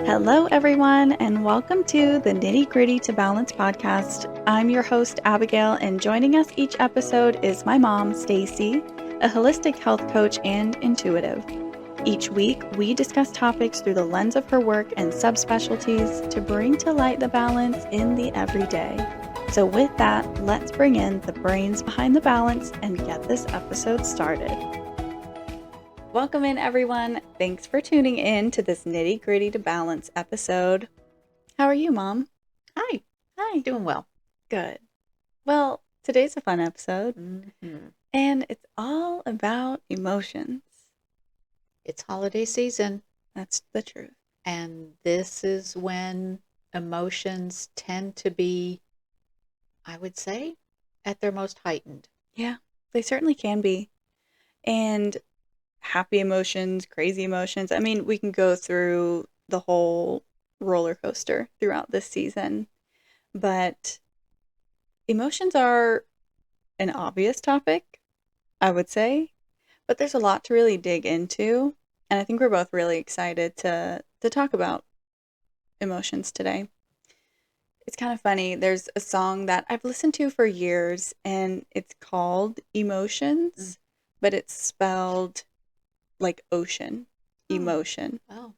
Hello, everyone, and welcome to the Nitty Gritty to Balance podcast. I'm your host, Abigail, and joining us each episode is my mom, Staci, a holistic health coach and intuitive. Each week, we discuss topics through the lens of her work and subspecialties to bring to light the balance in the everyday. So, with that, let's bring in the brains behind the balance and get this episode started. Welcome in, everyone. Thanks for tuning in to this Nitty Gritty to Balance episode. How are you, Mom? Hi. Hi. Doing well. Good. Well, today's a fun episode, Mm-hmm. and it's all about emotions. It's holiday season, That's the truth. and this is when emotions tend to be, I would say, at their most heightened. Yeah, they certainly can be. And happy emotions, crazy emotions. I mean, we can go through the whole roller coaster throughout this season, but emotions are an obvious topic, I would say, but there's a lot to really dig into, and I think we're both really excited to talk about emotions today. It's kind of funny. There's a song that I've listened to for years, and it's called Emotions, but it's spelled like ocean, emotion. Oh.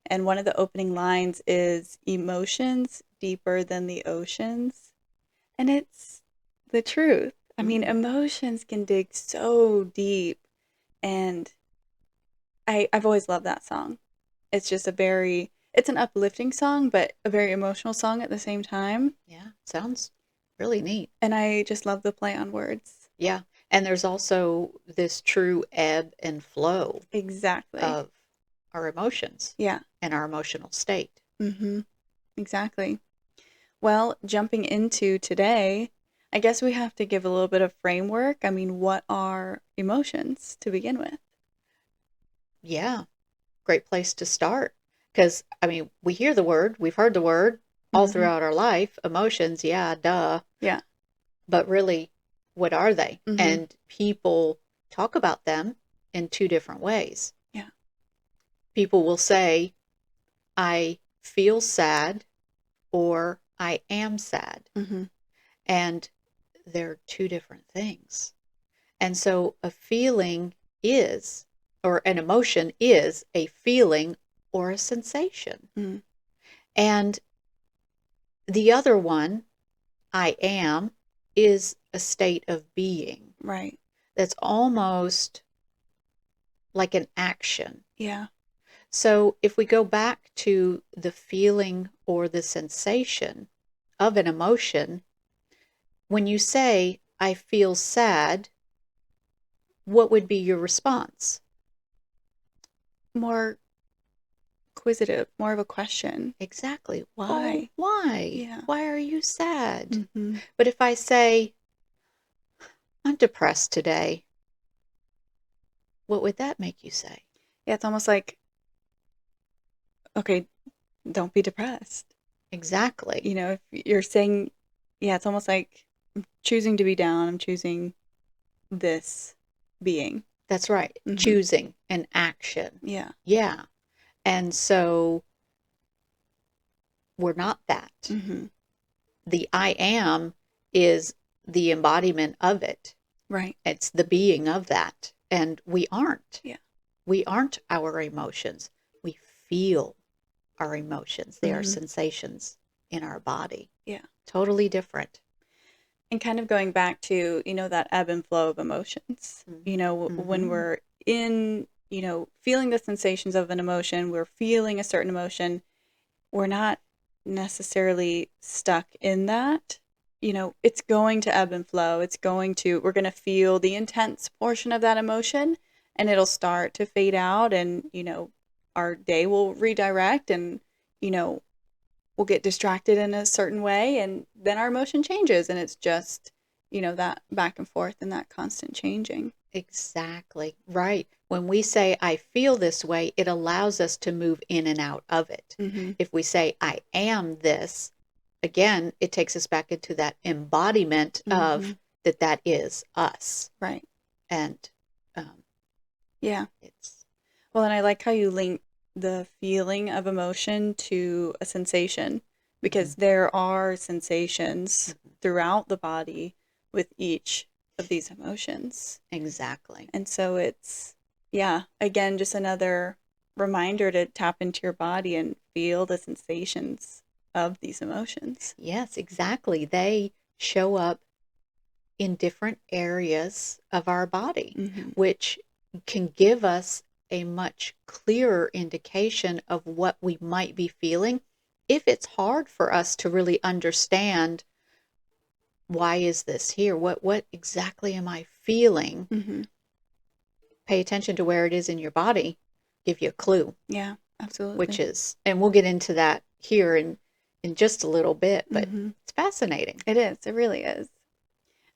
And one of the opening lines is emotions deeper than the oceans. And it's the truth. I mean, emotions can dig so deep. And I've always loved that song. It's just it's an uplifting song, but a very emotional song at the same time. Yeah, sounds really neat. And I just love the play on words. Yeah, and there's also this true ebb and flow Exactly. of our emotions. Yeah. And our emotional state. Mm-hmm. Exactly. Well, jumping into today, I guess we have to give a little bit of framework. I mean, what are emotions to begin with? Yeah, great place to start. Because, I mean, we hear the word, we've heard the word all throughout our life. Emotions, yeah, duh. Yeah. But really, what are they? And people talk about them in two different ways. Yeah. People will say, I feel sad or I am sad. And they're two different things. And so a feeling is, or an emotion is a feeling or a sensation. And the other one, I am, is a state of being. Right. That's almost like an action. Yeah. So if we go back to the feeling or the sensation of an emotion, when you say, I feel sad, what would be your response? More inquisitive, more of a question. Exactly. Why? Oh, why? Yeah. Why are you sad? But if I say, I'm depressed today, what would that make you say? Yeah, it's almost like, okay, don't be depressed. Exactly. You know, if you're saying, yeah, it's almost like I'm choosing to be down, I'm choosing this being. That's right. Choosing an action. Yeah. Yeah. And so we're not that. The I am is the embodiment of it. Right. It's the being of that. And we aren't. Yeah. We aren't our emotions. We feel our emotions. They are sensations in our body. Yeah. Totally different. And kind of going back to, that ebb and flow of emotions, when we're in, feeling the sensations of an emotion, we're feeling a certain emotion, we're not necessarily stuck in that. It's going to ebb and flow. We're going to feel the intense portion of that emotion, and it'll start to fade out, and, our day will redirect, and, we'll get distracted in a certain way, and then our emotion changes, and it's just, that back and forth and that constant changing. Exactly. Right. When we say, I feel this way, it allows us to move in and out of it. If we say, I am this, again, it takes us back into that embodiment of that is us. Right. And yeah. It's Well, and I like how you link the feeling of emotion to a sensation, because Mm-hmm. there are sensations Mm-hmm. throughout the body with each of these emotions. Exactly. And so it's, yeah, again, just another reminder to tap into your body and feel the sensations of these emotions. Yes, exactly. They show up in different areas of our body, Mm-hmm. which can give us a much clearer indication of what we might be feeling if it's hard for us to really understand why is this here? What exactly am I feeling? Mm-hmm. Pay attention to where it is in your body, give you a clue, Yeah, which absolutely. is, and we'll get into that here in just a little bit, but Mm-hmm. it's fascinating. It is. It really is.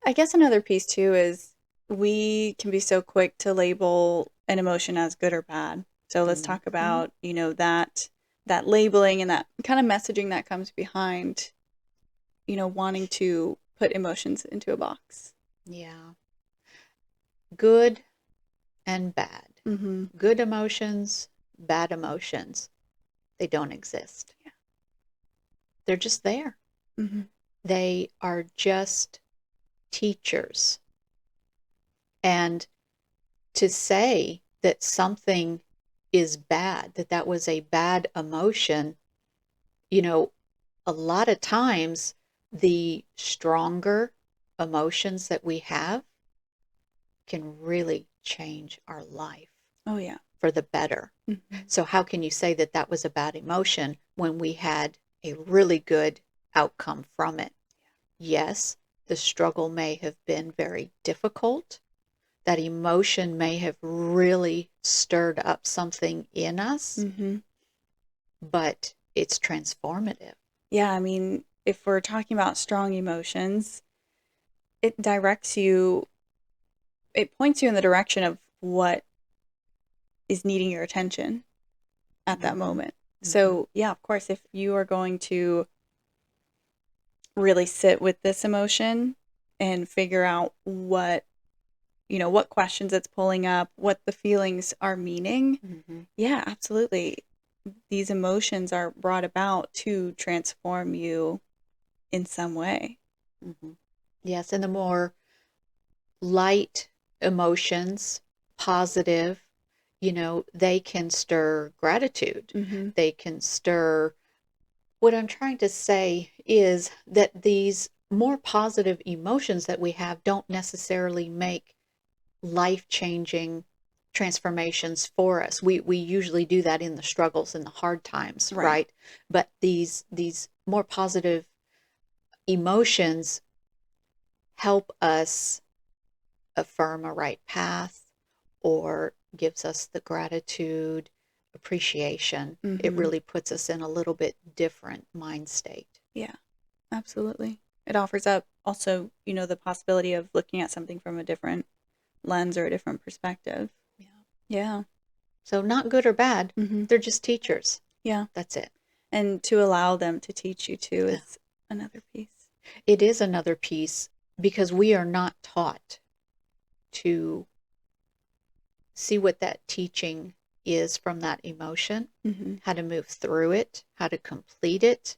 I guess another piece too is we can be so quick to label an emotion as good or bad. So let's talk Mm-hmm. about, that labeling and that kind of messaging that comes behind, wanting to put emotions into a box. Yeah. Good and bad. Mm-hmm. Good emotions, bad emotions. They don't exist. Yeah. They're just there. Mm-hmm. They are just teachers. And to say that something is bad, that that was a bad emotion, you know, a lot of times the stronger emotions that we have can really change our life Oh yeah. for the better. Mm-hmm. So, how can you say that that was a bad emotion when we had a really good outcome from it? Yes, the struggle may have been very difficult. That emotion may have really stirred up something in us, Mm-hmm. but it's transformative. Yeah, I mean, if we're talking about strong emotions, it directs you, it points you in the direction of what is needing your attention at that Mm-hmm. moment. Mm-hmm. So, yeah, of course, if you are going to really sit with this emotion and figure out what questions it's pulling up, what the feelings are meaning, Mm-hmm. yeah, absolutely. These emotions are brought about to transform you in some way. Mm-hmm. Yes, and the more light emotions, positive, they can stir gratitude. Mm-hmm. They can stir, what I'm trying to say is that these more positive emotions that we have don't necessarily make life changing transformations for us. We usually do that in the struggles and the hard times, Right. right? But these more positive emotions help us affirm a right path or gives us the gratitude, appreciation. It Mm-hmm. really puts us in a little bit different mind state. Yeah, absolutely. It offers up also, the possibility of looking at something from a different lens or a different perspective. Yeah. Yeah. So not good or bad, Mm-hmm. they're just teachers. Yeah. That's it. And to allow them to teach you too Yeah. is another piece. It is another piece because we are not taught to see what that teaching is from that emotion, Mm-hmm. how to move through it, how to complete it,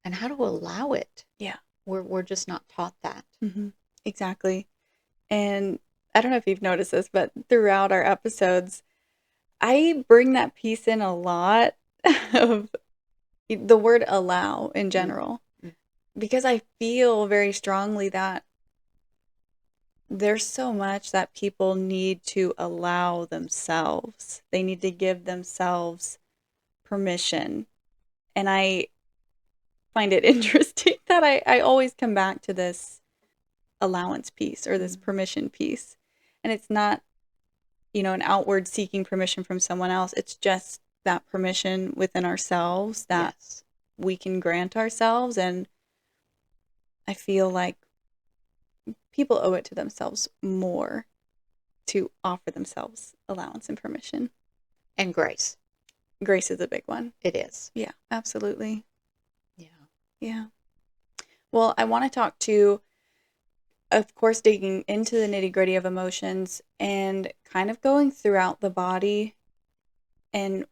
and how to allow it. Yeah. We're just not taught that. Mm-hmm. Exactly. And I don't know if you've noticed this, but throughout our episodes, I bring that piece in a lot of the word allow in Mm, general, mm, because I feel very strongly that there's so much that people need to allow themselves. They need to give themselves permission. And I find it interesting that I always come back to this allowance piece or this mm. permission piece. And it's not, an outward seeking permission from someone else. It's just that permission within ourselves that Yes. we can grant ourselves. And I feel like people owe it to themselves more to offer themselves allowance and permission. And grace. Grace is a big one. It is. Yeah, absolutely. Yeah. Yeah. Well, I want to talk to, of course, digging into the nitty gritty of emotions and kind of going throughout the body and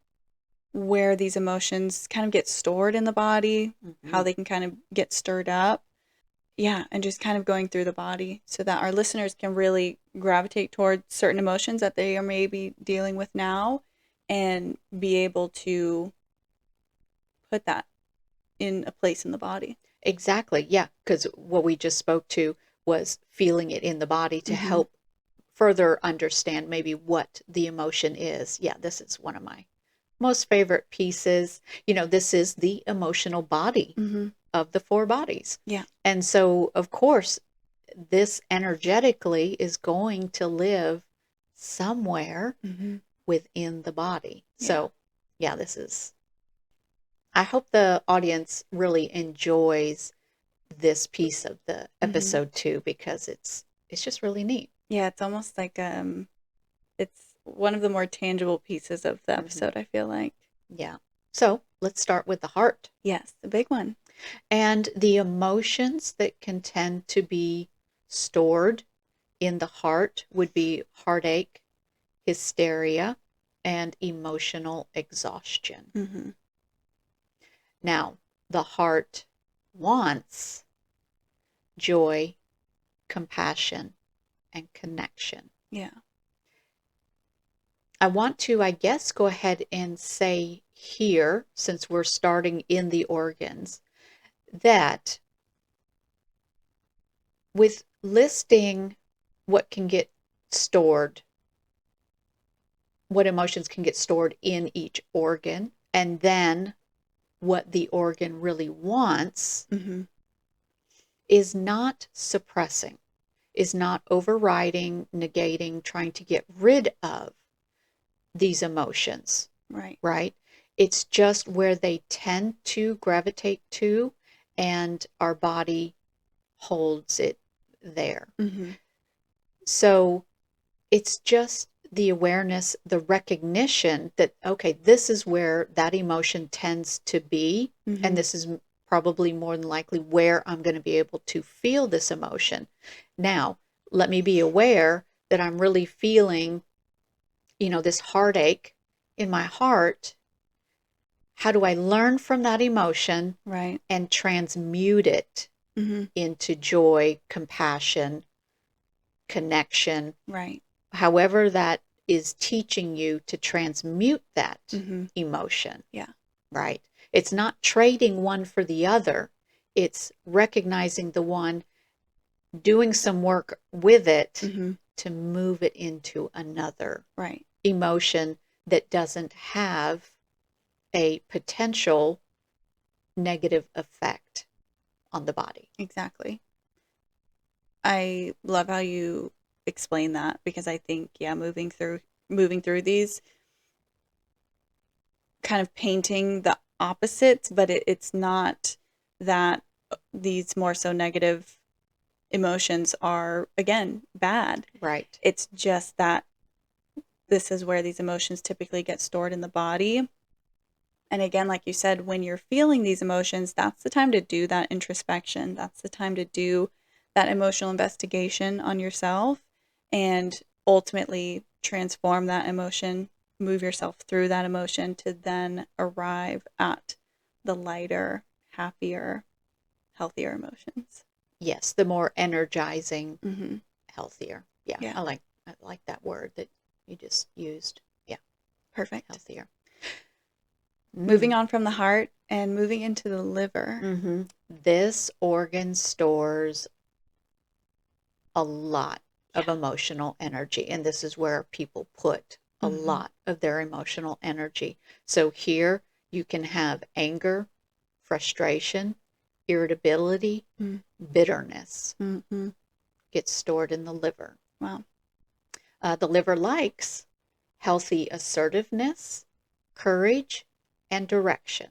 where these emotions kind of get stored in the body, how they can kind of get stirred up. Yeah, and just kind of going through the body so that our listeners can really gravitate towards certain emotions that they are maybe dealing with now and be able to put that in a place in the body. Exactly. Yeah. Because what we just spoke to was feeling it in the body to help further understand maybe what the emotion is. Yeah, this is one of my most favorite pieces. This is the emotional body of the four bodies. Yeah. And so, of course, this energetically is going to live somewhere within the body. Yeah. So, yeah, I hope the audience really enjoys this piece of the episode too, because it's just really neat. Yeah, it's almost like it's one of the more tangible pieces of the episode, I feel like. Yeah. So let's start with the heart. Yes, the big one. And the emotions that can tend to be stored in the heart would be heartache, hysteria, and emotional exhaustion. Now, the heart wants joy, compassion, and connection. Yeah. I want to, I guess, go ahead and say here, since we're starting in the organs, that with listing what can get stored, what emotions can get stored in each organ, and then what the organ really wants, is not suppressing, is not overriding, negating, trying to get rid of these emotions. Right? It's just where they tend to gravitate to, and our body holds it there. So it's just the awareness, the recognition that, okay, this is where that emotion tends to be, and this is probably more than likely where I'm going to be able to feel this emotion. Now, let me be aware that I'm really feeling, this heartache in my heart. How do I learn from that emotion and transmute it into joy, compassion, connection? However that is teaching you to transmute that emotion. Yeah. Right? It's not trading one for the other. It's recognizing the one, doing some work with it to move it into another emotion that doesn't have a potential negative effect on the body. Exactly. I love how you explain that, because I think, yeah, moving through these, kind of painting the opposites, but it's not that these more so negative emotions are, again, bad. Right. It's just that this is where these emotions typically get stored in the body. And again, like you said, when you're feeling these emotions, that's the time to do that introspection. That's the time to do that emotional investigation on yourself and ultimately transform that emotion, move yourself through that emotion to then arrive at the lighter, happier, healthier emotions. Yes, the more energizing, healthier. Yeah. I like that word that you just used. Yeah. Perfect. Healthier. Moving on from the heart and moving into the liver. This organ stores a lot of emotional energy, and this is where people put a lot of their emotional energy. So here you can have anger, frustration, irritability, bitterness gets stored in the liver. Wow. The liver likes healthy assertiveness, courage, and direction.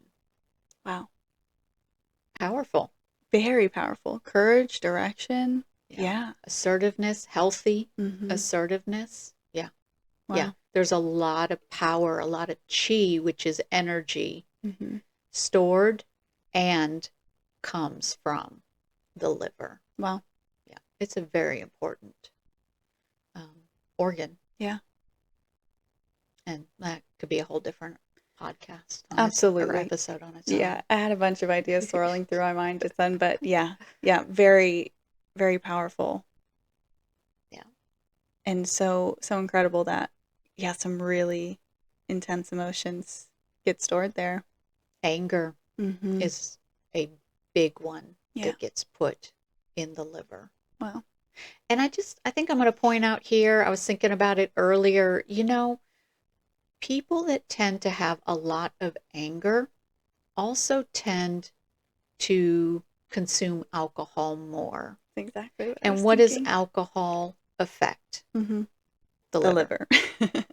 Wow. Powerful. Very powerful. Courage, direction. Yeah. Assertiveness, healthy assertiveness. Yeah. Wow. Yeah. There's a lot of power, a lot of chi, which is energy, stored and comes from the liver. Wow. Yeah. It's a very important organ. Yeah. And that could be a whole different podcast on its or Absolutely. episode on its Yeah, own. I had a bunch of ideas swirling through my mind just then, but yeah, yeah, very, very powerful. Yeah. And so incredible that, yeah, some really intense emotions get stored there. Anger Mm-hmm. is a big one Yeah. that gets put in the liver. Wow. And I think I'm going to point out here, I was thinking about it earlier, people that tend to have a lot of anger also tend to consume alcohol more. That's exactly what I was And what does thinking. alcohol affect? Mm-hmm. The The liver. liver.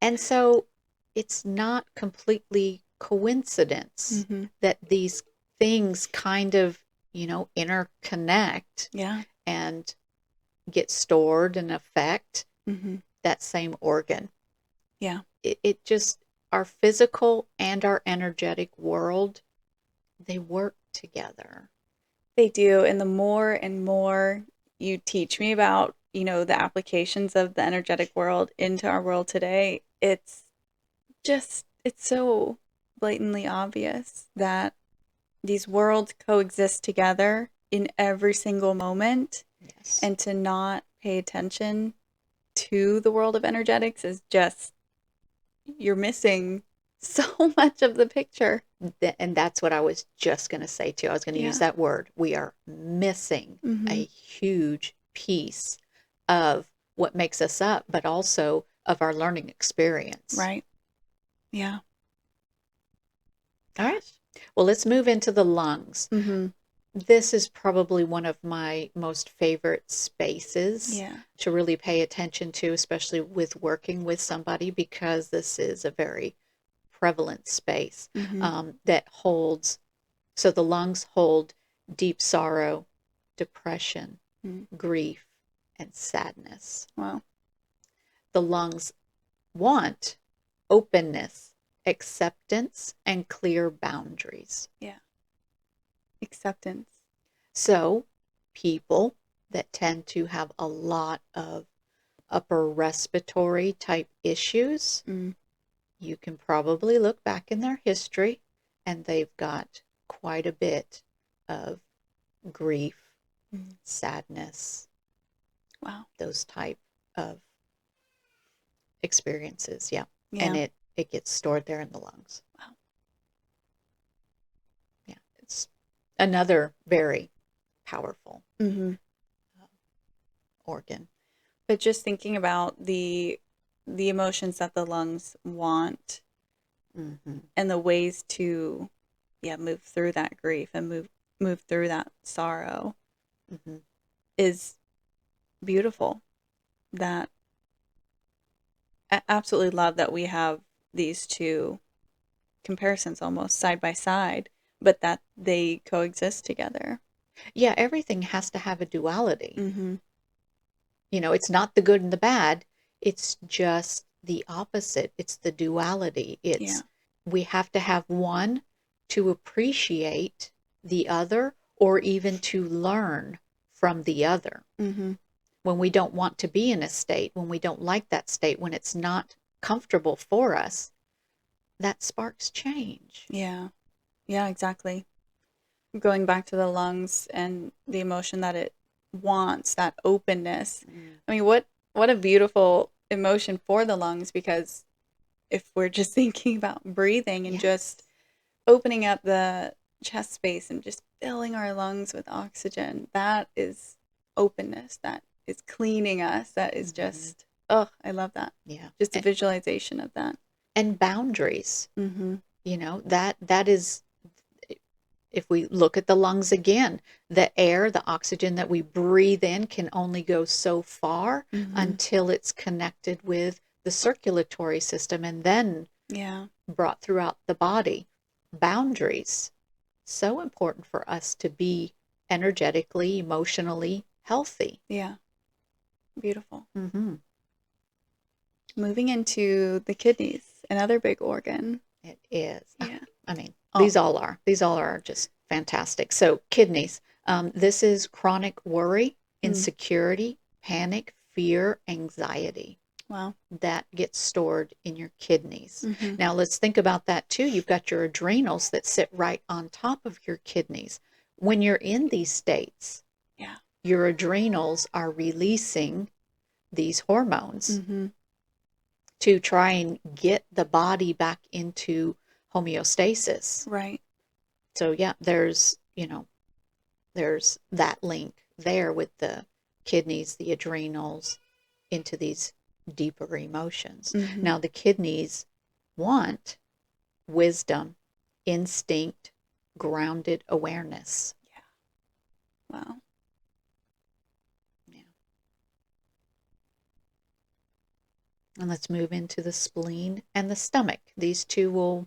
And so it's not completely coincidence Mm-hmm. that these things kind of, interconnect Yeah. and get stored and affect Mm-hmm. that same organ. Yeah. It just, our physical and our energetic world, they work together. They do. And the more and more you teach me about, the applications of the energetic world into our world today, it's so blatantly obvious that these worlds coexist together in every single moment. Yes. And to not pay attention to the world of energetics is just, you're missing so much of the picture. And that's what I was just going to say too. I was going to use Yeah. that word. We are missing Mm-hmm. a huge piece of what makes us up, but also of our learning experience. Right. Yeah. All right. Well, let's move into the lungs. Mm-hmm. This is probably one of my most favorite spaces Yeah. to really pay attention to, especially with working with somebody, because this is a very prevalent space Mm-hmm. that holds. So the lungs hold deep sorrow, depression, Mm-hmm. grief, and sadness. Wow. The lungs want openness, acceptance, and clear boundaries. Yeah. Acceptance. So people that tend to have a lot of upper respiratory type issues, you can probably look back in their history and they've got quite a bit of grief, sadness, Wow. those type of experiences. Yeah. Yeah. And it gets stored there in the lungs. Wow. Yeah. It's another very powerful Mm-hmm. organ. But just thinking about the emotions that the lungs want, Mm-hmm. and the ways to, move through that grief and move through that sorrow, Mm-hmm. is beautiful. That I absolutely love that we have these two comparisons almost side by side, but that they coexist together. Yeah, everything has to have a duality. Mm-hmm. It's not the good and the bad. It's just the opposite. It's the duality. Yeah. We have to have one to appreciate the other or even to learn from the other. Mm-hmm. When we don't want to be in a state, when we don't like that state, when it's not comfortable for us, that sparks change. Yeah. Yeah, exactly. Going back to the lungs and the emotion that it wants, that openness. I mean, what a beautiful emotion for the lungs, because if we're just thinking about breathing and Yes. just opening up the chest space and just filling our lungs with oxygen, that is openness. That is cleaning us. That is just, oh, I love that. Yeah. Just a visualization of that. And boundaries. Mm-hmm. That is, if we look at the lungs again, the air, the oxygen that we breathe in can only go so far until it's connected with the circulatory system and then brought throughout the body. Boundaries, so important for us to be energetically, emotionally healthy. Yeah. Beautiful. Mm-hmm. Moving into the kidneys, another big organ. It is. Yeah. I mean, these all are just fantastic. So kidneys, this is chronic worry, insecurity, panic, fear, anxiety. Wow. that gets stored in your kidneys. Mm-hmm. Now let's think about that too. You've got your adrenals that sit right on top of your kidneys. When you're in these states, Yeah. your adrenals are releasing these hormones Mm-hmm. to try and get the body back into homeostasis. Right. So yeah, there's that link there with the kidneys, the adrenals, into these deeper emotions. Mm-hmm. Now, the kidneys want wisdom, instinct, grounded awareness. Yeah. Wow. Yeah. And let's move into the spleen and the stomach. These two will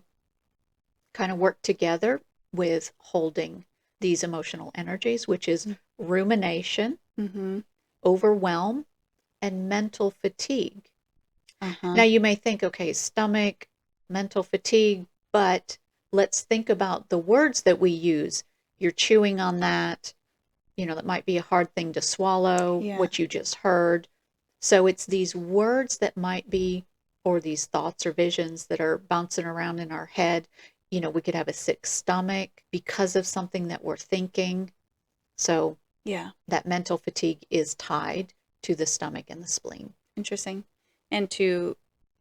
kind of work together with holding these emotional energies, which is rumination, Mm-hmm. overwhelm, and mental fatigue. Uh-huh. Now, you may think, okay, stomach, mental fatigue, but let's think about the words that we use. You're chewing on that, that might be a hard thing to swallow, Yeah. what you just heard. So it's these words that might be, or these thoughts or visions that are bouncing around in our head. We could have a sick stomach because of something that we're thinking. So Yeah. that mental fatigue is tied to the stomach and the spleen. Interesting. And to,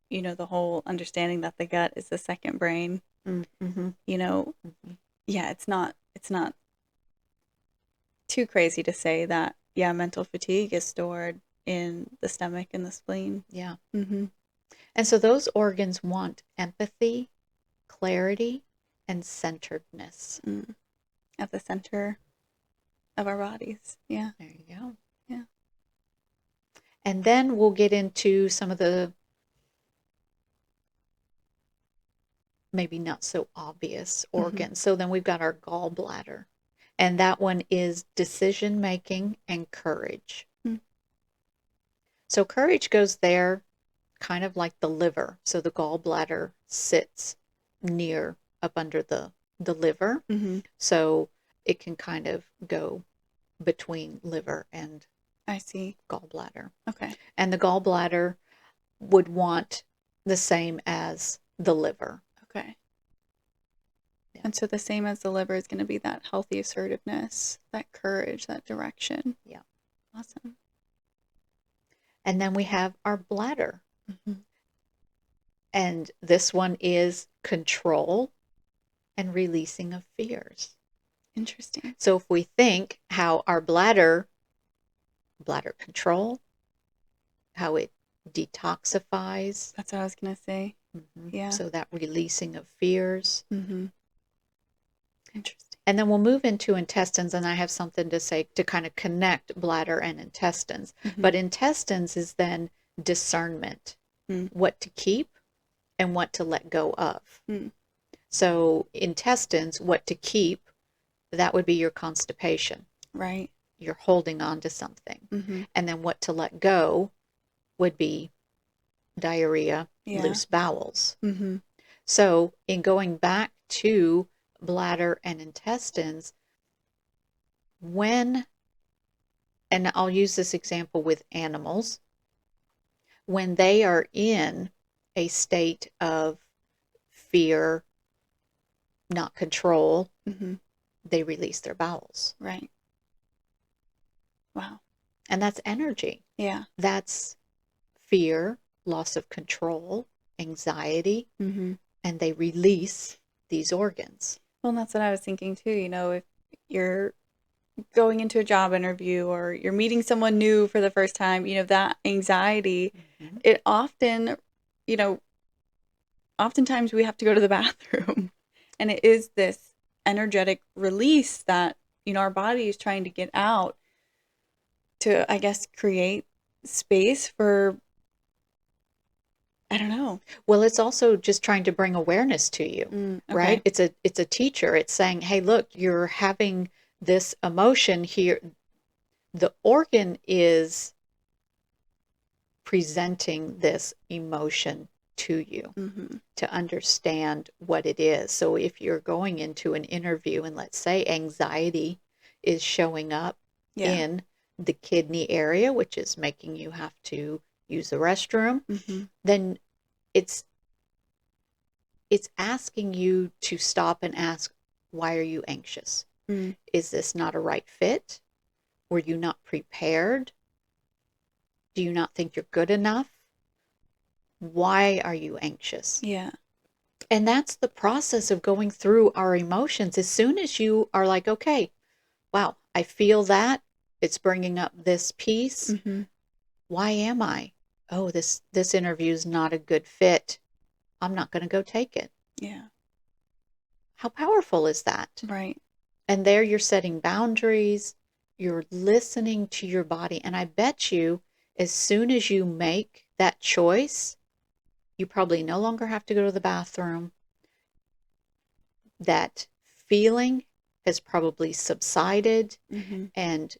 the whole understanding that the gut is the second brain, Mm-hmm. Mm-hmm. yeah, it's not too crazy to say that, yeah, mental fatigue is stored in the stomach and the spleen. Yeah. Mm-hmm. And so those organs want empathy, clarity, and centeredness. Mm. At the center of our bodies. Yeah. There you go. Yeah. And then we'll get into some of the maybe not so obvious organs. Mm-hmm. So then we've got our gallbladder, and that one is decision making and courage. Mm. So courage goes there kind of like the liver. So the gallbladder sits near up under the liver. Mm-hmm. So it can kind of go between liver and I see. gallbladder. Okay. And the gallbladder would want the same as the liver. Okay. Yeah. And so the same as the liver is going to be that healthy assertiveness, that courage, that direction. Yeah. Awesome. And then we have our bladder. Mm-hmm. And this one is control and releasing of fears. Interesting. So if we think how our bladder control, how it detoxifies. That's what I was going to say. Mm-hmm. Yeah. So that releasing of fears. Mm-hmm. Interesting. And then we'll move into intestines, and I have something to say to kind of connect bladder and intestines. Mm-hmm. But intestines is then discernment, what to keep and what to let go of. So intestines, what to keep, that would be your constipation. Right. You're holding on to something. Mm-hmm. And then what to let go would be diarrhea, loose bowels. Mm-hmm. So in going back to bladder and intestines, and I'll use this example with animals, when they are in a state of fear, not control, Mm-hmm. they release their bowels. Right. Wow. And that's energy. Yeah. That's fear, loss of control, anxiety, Mm-hmm. and they release these organs. Well, that's what I was thinking too. If you're going into a job interview or you're meeting someone new for the first time, that anxiety, Mm-hmm. it often, oftentimes we have to go to the bathroom. And it is this energetic release that, our body is trying to get out to, I guess, create space for, I don't know. Well, it's also just trying to bring awareness to you, Okay. right? It's a teacher. It's saying, hey, look, you're having this emotion here. The organ is presenting this emotion to you Mm-hmm. to understand what it is. So if you're going into an interview and let's say anxiety is showing up in the kidney area, which is making you have to use the restroom, then it's asking you to stop and ask, why are you anxious? Is this not a right fit? Were you not prepared? Do you not think you're good enough? Why are you anxious? Yeah. And that's the process of going through our emotions. As soon as you are like, okay, wow, I feel that. It's bringing up this piece. Why am I? Oh, this interview is not a good fit. I'm not going to go take it. Yeah. How powerful is that? Right. And there you're setting boundaries. You're listening to your body. And I bet you, as soon as you make that choice, you probably no longer have to go to the bathroom. That feeling has probably subsided, and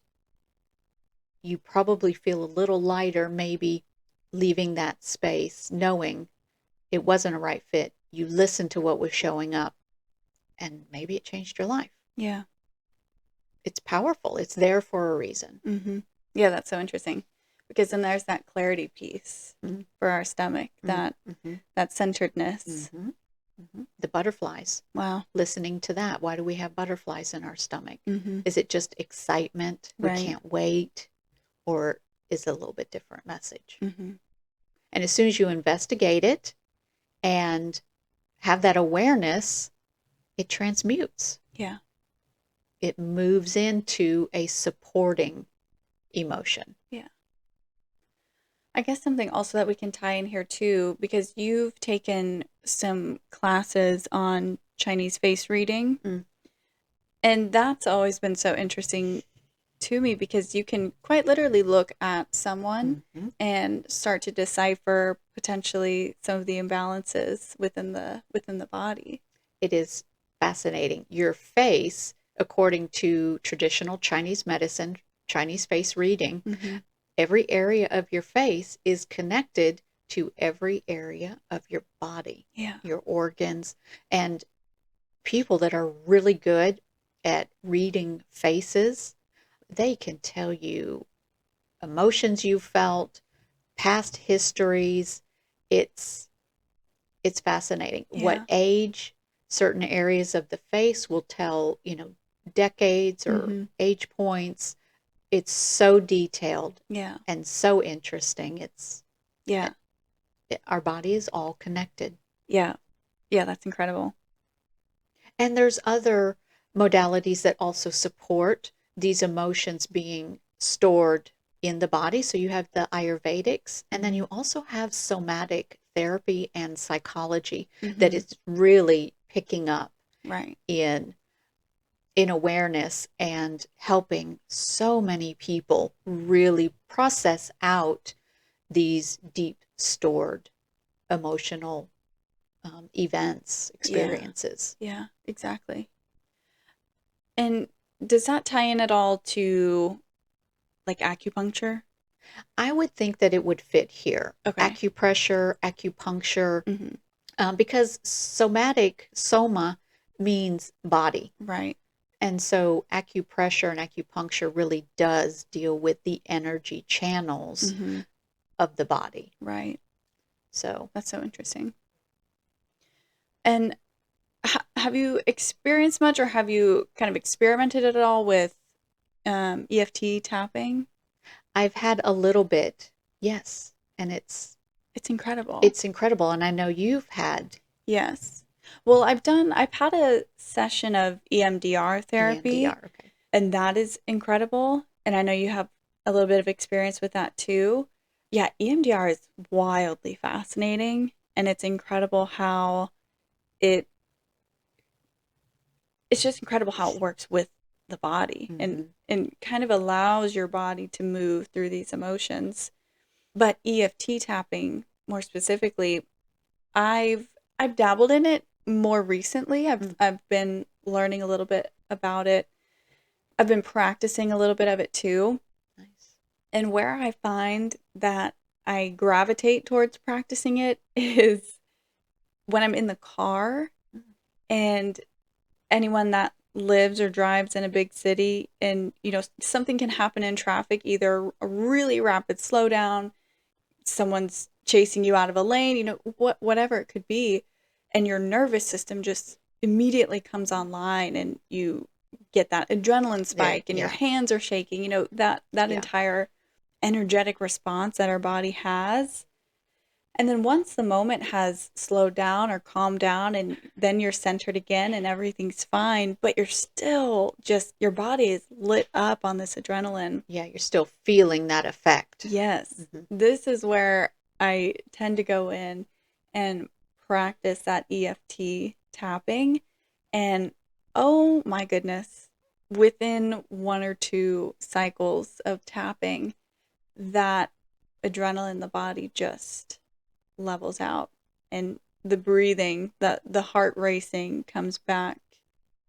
you probably feel a little lighter, maybe leaving that space, knowing it wasn't a right fit. You listened to what was showing up, and maybe it changed your life. Yeah. It's powerful. It's there for a reason. Yeah, that's so interesting. Because then there's that clarity piece for our stomach, that centeredness. The butterflies. Wow. Listening to that. Why do we have butterflies in our stomach? Is it just excitement? We can't wait? Or is it a little bit different message? And as soon as you investigate it and have that awareness, it transmutes. Yeah. It moves into a supporting emotion. Yeah. I guess something also that we can tie in here too, because you've taken some classes on Chinese face reading. And that's always been so interesting to me, because you can quite literally look at someone and start to decipher potentially some of the imbalances within the body. It is fascinating. Your face, according to traditional Chinese medicine, Chinese face reading, every area of your face is connected to every area of your body, your organs. And people that are really good at reading faces, they can tell you emotions you felt, past histories. It's fascinating. What age certain areas of the face will tell, decades or age points. It's so detailed and so interesting. Our body is all connected. Yeah, that's incredible. And there's other modalities that also support these emotions being stored in the body. So you have the Ayurvedics, and then you also have somatic therapy and psychology that is really picking up in awareness and helping so many people really process out these deep stored emotional events, experiences. Yeah, exactly. And does that tie in at all to like acupuncture? I would think that it would fit here. Okay. Acupressure, acupuncture, because soma means body. Right. And so acupressure and acupuncture really does deal with the energy channels of the body. Right. So that's so interesting. And have you experienced much, or have you kind of experimented at all with EFT tapping? I've had a little bit, yes. And it's incredible. It's incredible. And I know you've had. Yes. Well, I've had a session of EMDR therapy. EMDR, okay. And that is incredible. And I know you have a little bit of experience with that too. Yeah, EMDR is wildly fascinating. And it's incredible how it's just incredible how it works with the body and kind of allows your body to move through these emotions. But EFT tapping, more specifically, I've dabbled in it more recently. I've been learning a little bit about it. I've been practicing a little bit of it too. Nice. And where I find that I gravitate towards practicing it is when I'm in the car, and anyone that lives or drives in a big city, and something can happen in traffic, either a really rapid slowdown, someone's chasing you out of a lane, whatever it could be, and your nervous system just immediately comes online, and you get that adrenaline spike, and your Yeah. hands are shaking, that Yeah. entire energetic response that our body has. And then once the moment has slowed down or calmed down, and then you're centered again and everything's fine, but you're still just, your body is lit up on this adrenaline. Yeah, you're still feeling that effect. Yes. This is where I tend to go in and practice that EFT tapping. And oh my goodness, within 1 or 2 cycles of tapping, that adrenaline in the body just levels out, and the breathing, the heart racing comes back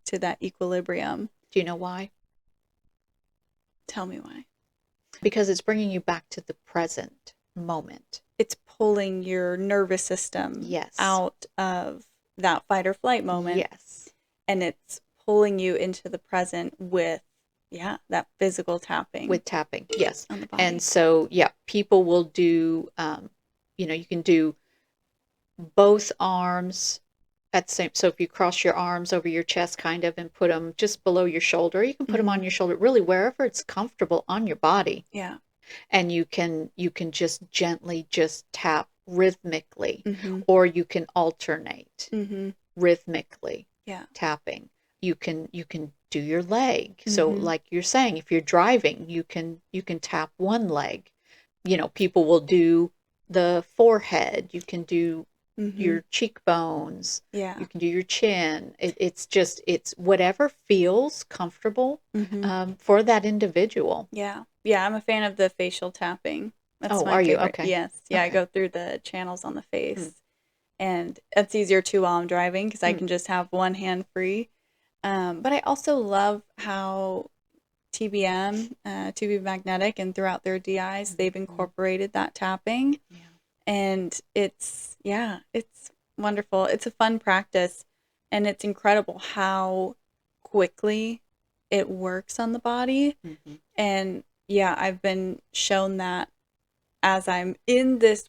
to that equilibrium. Do you know why? Tell me why. Because it's bringing you back to the present moment. It's pulling your nervous system out of that fight or flight moment. Yes. And it's pulling you into the present with, that physical tapping. With tapping, yes. On the body. And so, people will do, you can do both arms at the same. So if you cross your arms over your chest kind of and put them just below your shoulder, you can put them on your shoulder, really wherever it's comfortable on your body. Yeah. And you can just gently just tap rhythmically, or you can alternate rhythmically tapping. You can do your leg. So like you're saying, if you're driving, you can tap one leg. People will do the forehead. You can do your cheekbones. Yeah. You can do your chin. It's whatever feels comfortable for that individual. Yeah. Yeah, I'm a fan of the facial tapping. That's my are you? favorite. Okay. Yes. Yeah, okay. I go through the channels on the face. And it's easier too while I'm driving, because I can just have one hand free. But I also love how TBM, To Be Magnetic, and throughout their DIs, they've incorporated that tapping. Yeah. And it's wonderful. It's a fun practice, and it's incredible how quickly it works on the body. And I've been shown that as I'm in this,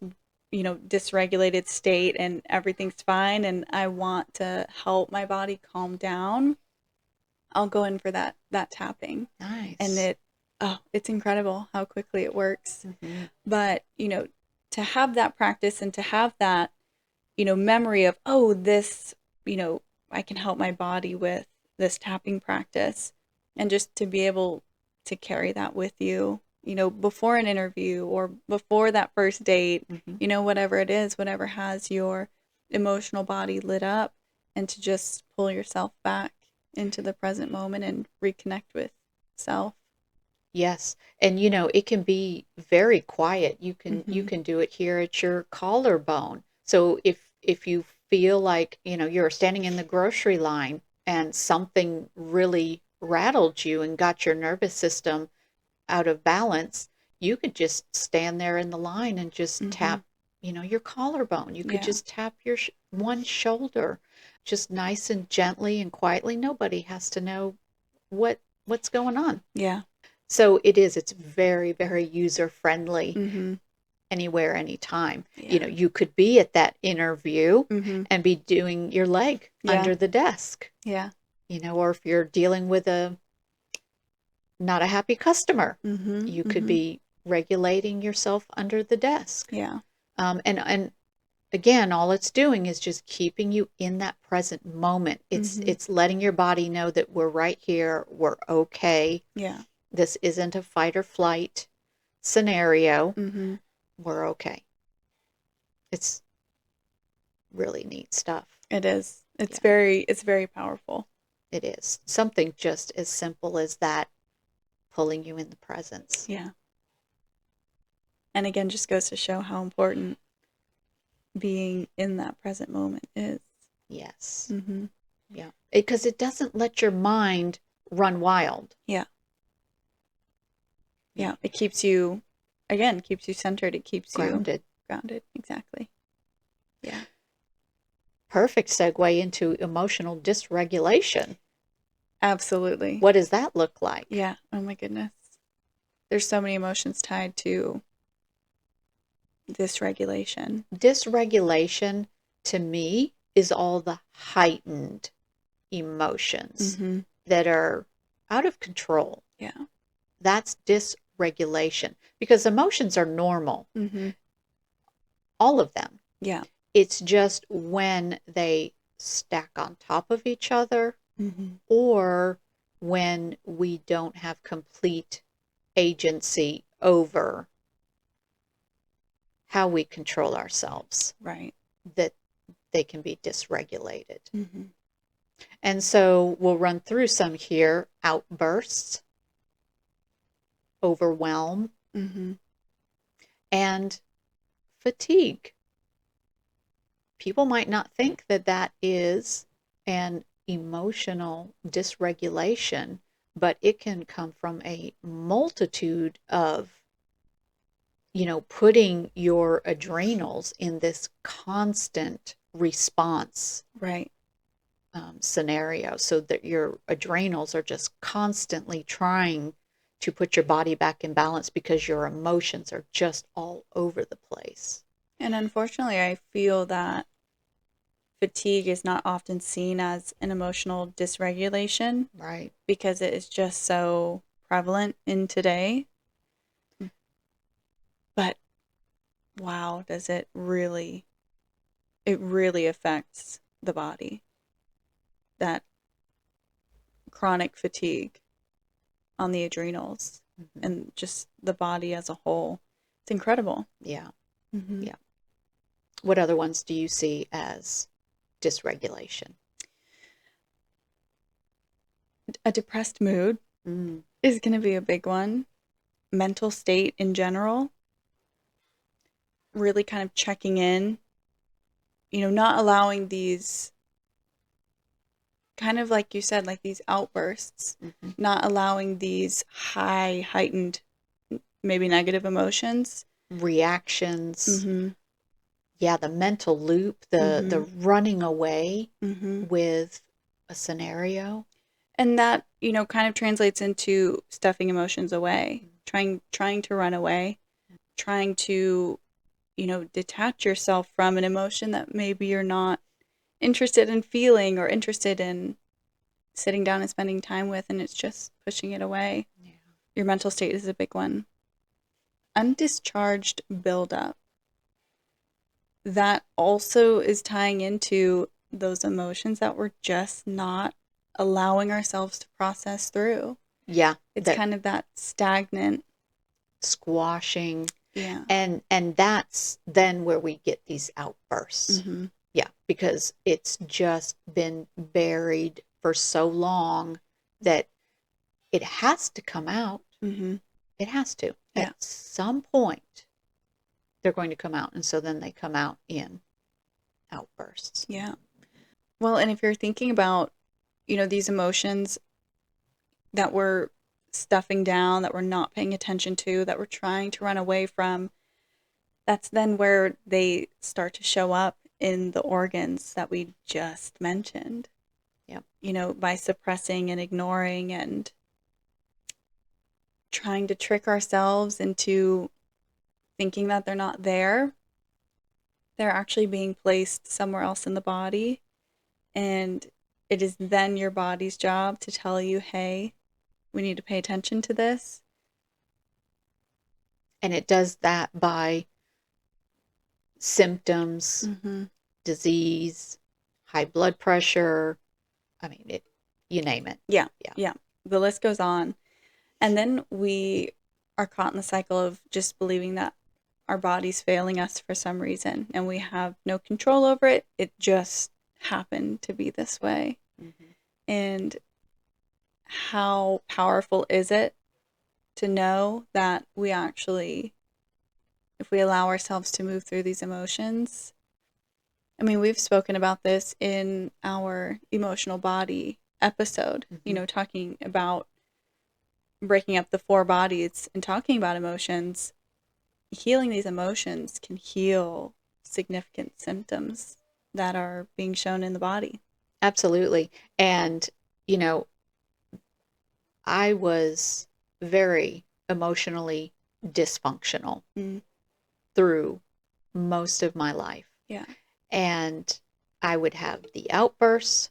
dysregulated state and everything's fine, and I want to help my body calm down, I'll go in for that tapping. Nice. And it's incredible how quickly it works. But, to have that practice and to have that, memory of, this, I can help my body with this tapping practice, and just to be able to carry that with you, before an interview or before that first date, whatever it is, whatever has your emotional body lit up, and to just pull yourself back into the present moment and reconnect with self. Yes. And it can be very quiet. You can do it here at your collarbone. So if you feel like, you're standing in the grocery line and something really rattled you and got your nervous system out of balance, you could just stand there in the line and just tap, your collarbone. You could just tap your one shoulder, just nice and gently and quietly. Nobody has to know what's going on. Yeah. So it's very, very user friendly. Anywhere, anytime. Yeah. You could be at that interview and be doing your leg under the desk. Yeah. Or if you're dealing with not a happy customer, you could be regulating yourself under the desk. Yeah. And again, all it's doing is just keeping you in that present moment. It's letting your body know that we're right here, we're okay. Yeah. This isn't a fight or flight scenario. We're okay. It's really neat stuff. It is. It's very powerful. It is. Something just as simple as that, pulling you in the presence. Yeah. And again, just goes to show how important being in that present moment is. Yes. Yeah. Because it doesn't let your mind run wild. Yeah. Yeah. It keeps you centered. It keeps grounded. Grounded. Exactly. Yeah. Perfect segue into emotional dysregulation. Absolutely. What does that look like? Yeah. Oh my goodness. There's so many emotions tied to, Dysregulation. Dysregulation, to me, is all the heightened emotions that are out of control. Yeah. That's dysregulation, because emotions are normal, all of them. Yeah. It's just when they stack on top of each other, or when we don't have complete agency over how we control ourselves, Right. that they can be dysregulated. And so we'll run through some here: outbursts, overwhelm, and fatigue. People might not think that that is an emotional dysregulation, but it can come from a multitude of, putting your adrenals in this constant response Right. scenario, so that your adrenals are just constantly trying to put your body back in balance because your emotions are just all over the place. And unfortunately, I feel that fatigue is not often seen as an emotional dysregulation. Right. Because it is just so prevalent in today. But wow, does it really affects the body. That chronic fatigue on the adrenals and just the body as a whole. It's incredible. Yeah. Yeah. What other ones do you see as dysregulation? A depressed mood is going to be a big one. Mental state in general. Really kind of checking in. Not allowing these, kind of like you said, like these outbursts, not allowing these high, heightened, maybe negative emotions. Reactions. Yeah, the mental loop, the running away with a scenario. And that, kind of translates into stuffing emotions away, trying to run away, trying to, detach yourself from an emotion that maybe you're not interested in feeling or interested in sitting down and spending time with, and it's just pushing it away. Yeah. Your mental state is a big one. Undischarged buildup. That also is tying into those emotions that we're just not allowing ourselves to process through. Yeah. It's kind of that stagnant squashing. Yeah. And that's then where we get these outbursts. Yeah, because it's just been buried for so long that it has to come out. It has to. Yeah. At some point, they're going to come out. And so then they come out in outbursts. Yeah. Well, and if you're thinking about, these emotions that we're stuffing down, that we're not paying attention to, that we're trying to run away from, that's then where they start to show up in the organs that we just mentioned. Yep. By suppressing and ignoring and trying to trick ourselves into thinking that they're not there. They're actually being placed somewhere else in the body. And it is then your body's job to tell you, hey, we need to pay attention to this. And it does that by symptoms, disease, high blood pressure. I mean, you name it. Yeah. The list goes on. And then we are caught in the cycle of just believing that our body's failing us for some reason and we have no control over it. It just happened to be this way. And how powerful is it to know that we actually, if we allow ourselves to move through these emotions, I mean, we've spoken about this in our emotional body episode, talking about breaking up the 4 bodies and talking about emotions. Healing these emotions can heal significant symptoms that are being shown in the body. Absolutely. And, I was very emotionally dysfunctional through most of my life. Yeah. And I would have the outbursts.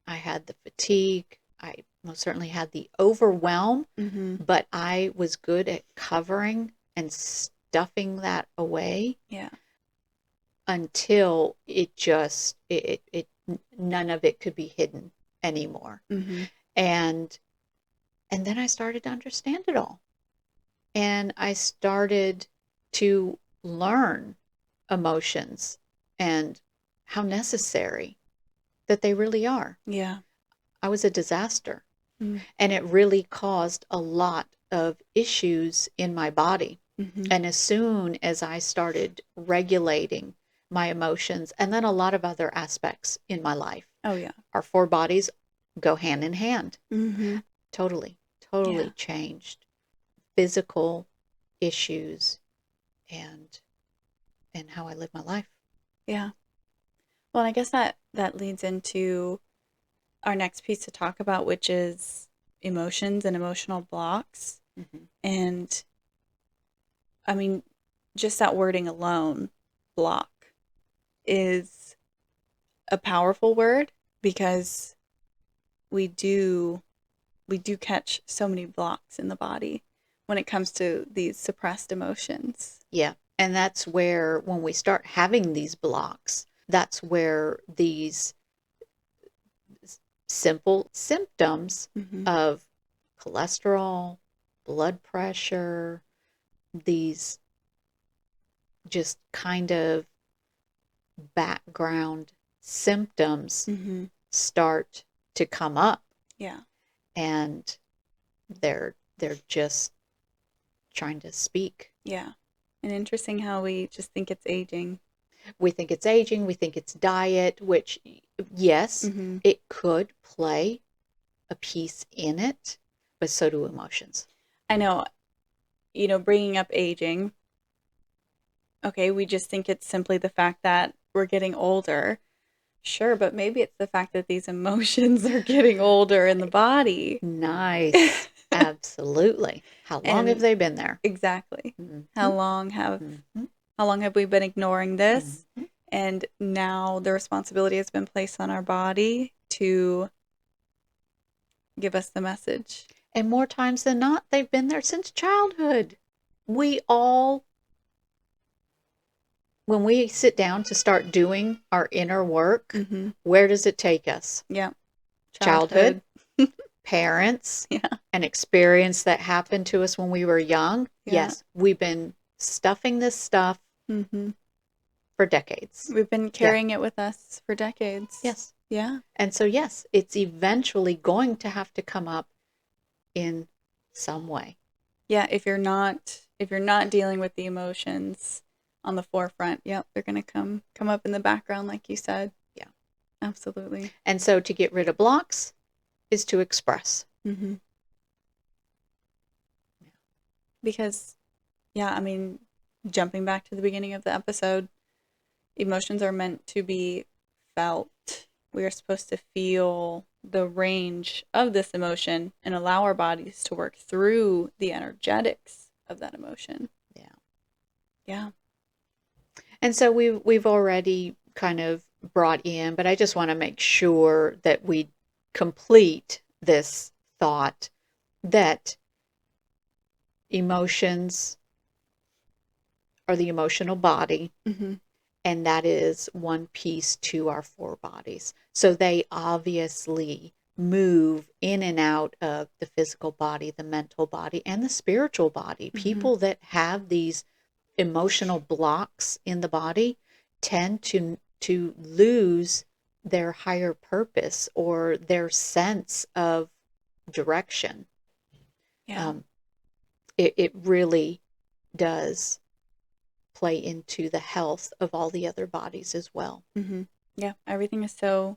I had the fatigue. I most certainly had the overwhelm, but I was good at covering and stuffing that away. Yeah. Until it just, none of it could be hidden anymore. And then I started to understand it all. And I started to learn emotions and how necessary that they really are. Yeah. I was a disaster. And it really caused a lot of issues in my body. And as soon as I started regulating my emotions, and then a lot of other aspects in my life. Oh, yeah. Our 4 bodies go hand in hand. Totally Yeah. changed. Physical issues and how I live my life. Yeah. Well, I guess that leads into our next piece to talk about, which is emotions and emotional blocks. And I mean, just that wording alone, block, is a powerful word, because we do catch so many blocks in the body when it comes to these suppressed emotions. Yeah. And that's where, when we start having these blocks, that's where these simple symptoms of cholesterol, blood pressure, these just kind of background symptoms start to come up. Yeah. And they're just trying to speak. Yeah. And interesting how we just think it's aging. We think it's aging, we think it's diet, which, yes, it could play a piece in it, but so do emotions. I know, bringing up aging, okay, we just think it's simply the fact that we're getting older. Sure, but maybe it's the fact that these emotions are getting older in the body. Nice. Absolutely. How long have they been there? Exactly. How long have we been ignoring this? And now the responsibility has been placed on our body to give us the message. And more times than not, they've been there since childhood. We all, when we sit down to start doing our inner work, where does it take us? Yeah. Childhood. Parents. Yeah. An experience that happened to us when we were young. Yeah. Yes, we've been stuffing this stuff for decades. We've been carrying it with us for decades. Yes. Yeah. And so, yes, it's eventually going to have to come up in some way. Yeah, if you're not dealing with the emotions on the forefront, yep, they're going to come up in the background, like you said. Yeah. Absolutely. And so to get rid of blocks is to express. Because, yeah, I mean, jumping back to the beginning of the episode, emotions are meant to be felt. We are supposed to feel the range of this emotion and allow our bodies to work through the energetics of that emotion. Yeah. Yeah. And so we've already kind of brought in, but I just want to make sure that we complete this thought that emotions are the emotional body. And that is one piece to our 4 bodies. So they obviously move in and out of the physical body, the mental body, and the spiritual body. People that have these emotional blocks in the body tend to lose their higher purpose or their sense of direction. Yeah. It really does play into the health of all the other bodies as well. Yeah, everything is so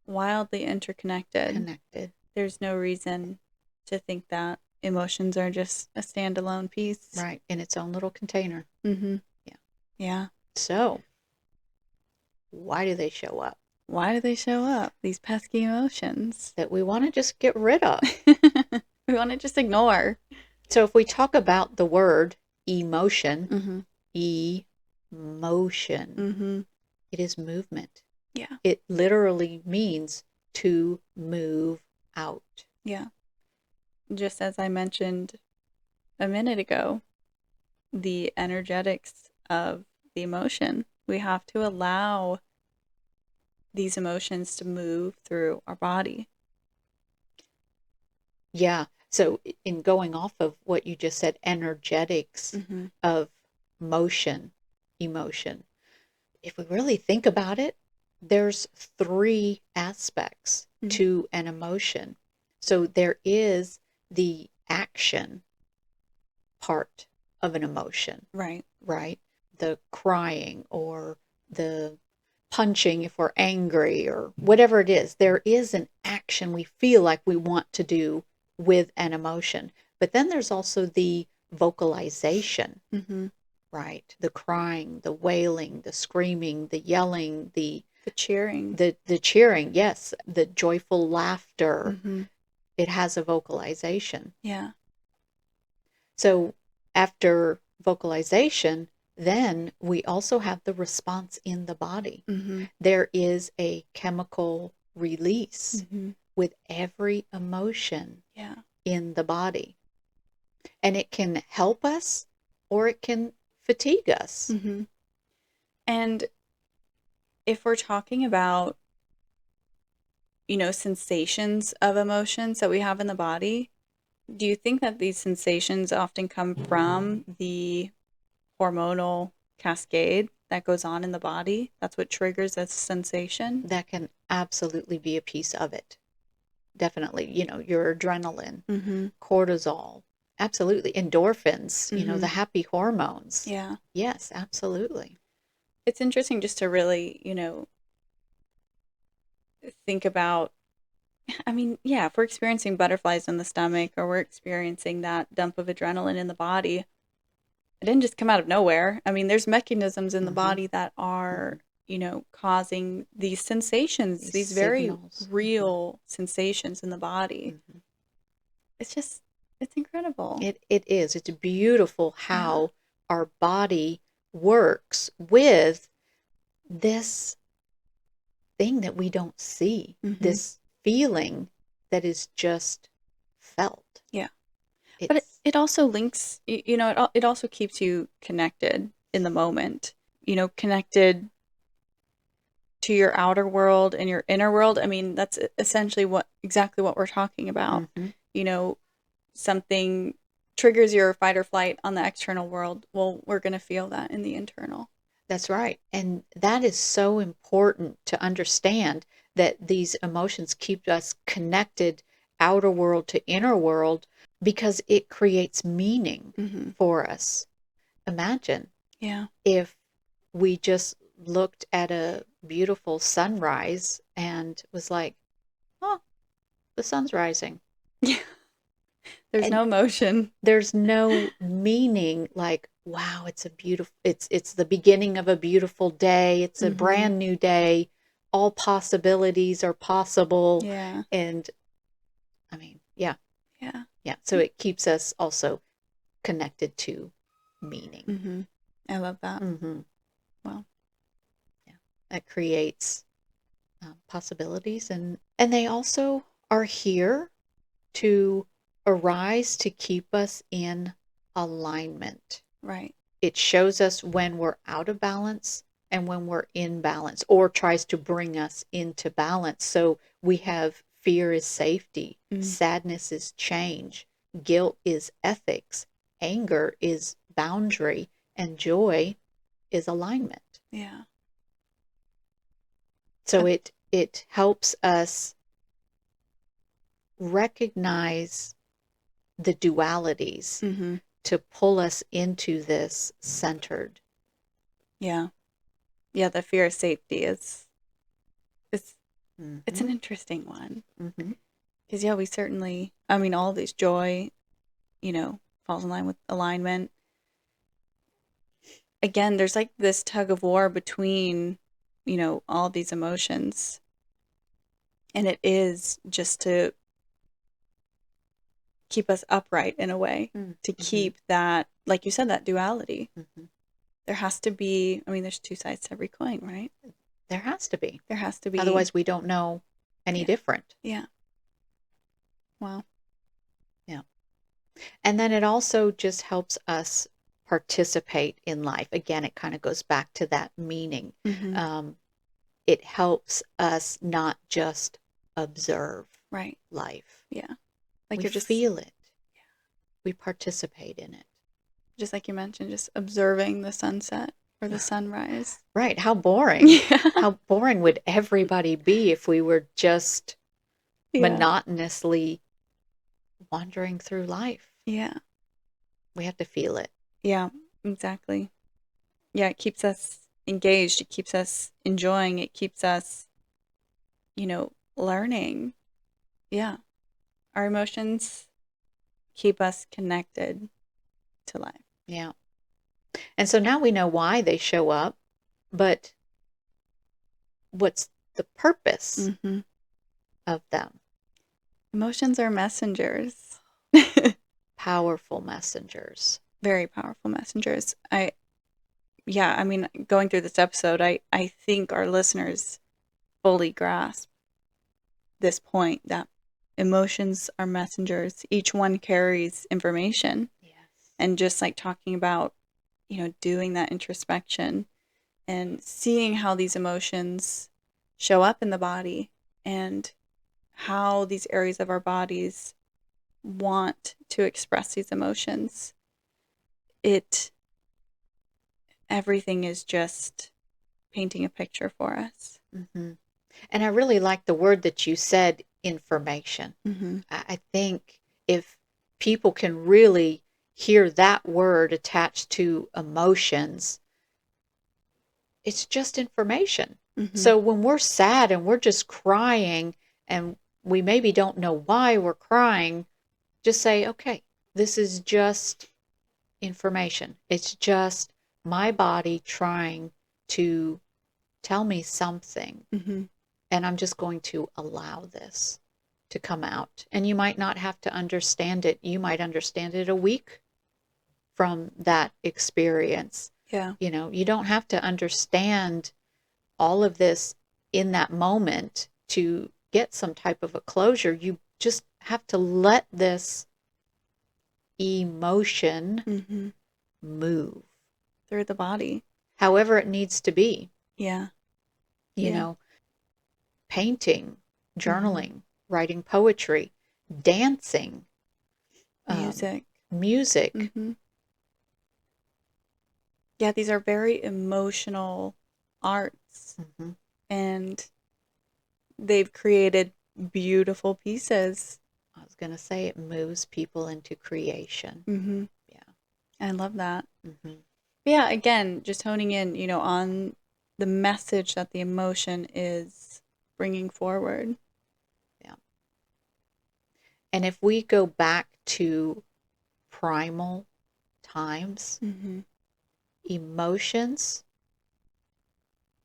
wildly interconnected. There's no reason to think that emotions are just a standalone piece. Right, in its own little container. Yeah. So, why do they show up? Why do they show up, these pesky emotions? That we want to just get rid of. We want to just ignore. So if we talk about the word emotion, E motion. Mm-hmm. It is movement. Yeah. It literally means to move out. Yeah. Just as I mentioned a minute ago, the energetics of the emotion. We have to allow these emotions to move through our body. Yeah. So, in going off of what you just said, energetics Mm-hmm. of motion, emotion, if we really think about it, there's three aspects Mm-hmm. to an emotion. So, there is the action part of an emotion, Right. right? The crying or the punching if we're angry or whatever it is. There is an action we feel like we want to do with an emotion. But then there's also the vocalization, Mm-hmm. right? The crying, the wailing, the screaming, the yelling, The cheering. the cheering, yes, the joyful laughter. Mm-hmm. It has a vocalization. Yeah. So after vocalization, then we also have the response in the body. Mm-hmm. There is a chemical release Mm-hmm. with every emotion Yeah. in the body. And it can help us or it can fatigue us. Mm-hmm. And if we're talking about, sensations of emotions that we have in the body, do you think that these sensations often come from the hormonal cascade that goes on in the body? That's what triggers a sensation? That can absolutely be a piece of it. Definitely, your adrenaline, Mm-hmm. cortisol, absolutely. Endorphins, Mm-hmm. the happy hormones. Yeah. Yes, absolutely. It's interesting just to really, think about. I mean, yeah, if we're experiencing butterflies in the stomach or we're experiencing that dump of adrenaline in the body, it didn't just come out of nowhere. I mean, there's mechanisms in the Mm-hmm. body that are, Mm-hmm. causing these sensations, These these very signals. real sensations in the body. Mm-hmm. It's just, it's incredible. It is. It's beautiful Yeah. how our body works with this thing that we don't see, Mm-hmm. this feeling that is just felt. Yeah. But it, It's it also links, it also keeps you connected in the moment, connected to your outer world and your inner world. I mean, that's essentially exactly what we're talking about. mm-hmm. You know, something triggers your fight or flight on the external world. Well, we're going to feel that in the internal. That's right. And that is so important to understand that these emotions keep us connected outer world to inner world because it creates meaning Mm-hmm. for us. Imagine Yeah. if we just looked at a beautiful sunrise and was like, oh, the sun's rising. Yeah. There's And no emotion. there's no meaning like, wow, it's the beginning of a beautiful day. It's a Mm-hmm. brand new day. All possibilities are possible. Yeah. And I mean, yeah, Yeah. yeah. So it keeps us also connected to meaning. Mm-hmm. I love that. Mm-hmm. Well, Yeah. That creates possibilities. And they also are here to arise to keep us in alignment. right. It shows us when we're out of balance and when we're in balance, or tries to bring us into balance. So we have fear is safety, Mm. sadness is change, guilt is ethics, anger is boundary, and joy is alignment. Yeah. So it helps us recognize the dualities Mm-hmm. to pull us into this centered. Yeah. Yeah. The fear of safety is, it's Mm-hmm. an interesting one. Mm-hmm. Because, yeah, we certainly, I mean, all of these joy, falls in line with alignment. Again, there's like this tug of war between, all of these emotions. And it is just to keep us upright in a way, to Mm-hmm. keep that, like you said, that duality. Mm-hmm. there has to be, I mean, there's two sides to every coin, right? There has to be. There has to be. Otherwise, we don't know any different. Yeah. Wow. Yeah. And then it also just helps us participate in life. Again, it kind of goes back to that meaning. It helps us not just observe life. Yeah. Like We you're just feel it. Yeah. We participate in it. Just like you mentioned, just observing the sunset or the sunrise. Right. How boring. Yeah. How boring would everybody be if we were just monotonously wandering through life? Yeah. We have to feel it. Yeah, exactly. Yeah, it keeps us engaged. It keeps us enjoying. It keeps us, learning. Yeah. Our emotions keep us connected to life. Yeah. And so now we know why they show up, but what's the purpose of them? Emotions are messengers. Powerful messengers. Very powerful messengers. I mean, going through this episode, I think our listeners fully grasp this point that emotions are messengers. Each one carries information. Yes. And just like talking about, doing that introspection and seeing how these emotions show up in the body and how these areas of our bodies want to express these emotions. Everything is just painting a picture for us. Mm-hmm. And I really like the word that you said, information. I think if people can really hear that word attached to emotions, it's just information. So when we're sad and we're just crying and we maybe don't know why we're crying, just say, okay, this is just information. It's just my body trying to tell me something. And I'm just going to allow this to come out. And you might not have to understand it. You might understand it a week from that experience. Yeah. You don't have to understand all of this in that moment to get some type of a closure. You just have to let this emotion move through the body, however it needs to be. Yeah. Painting, journaling, writing poetry, dancing, music. Yeah, these are very emotional arts, and they've created beautiful pieces. I was going to say it moves people into creation. Yeah. I love that. Yeah, again, just honing in, on the message that the emotion is bringing forward. Yeah. And if we go back to primal times, emotions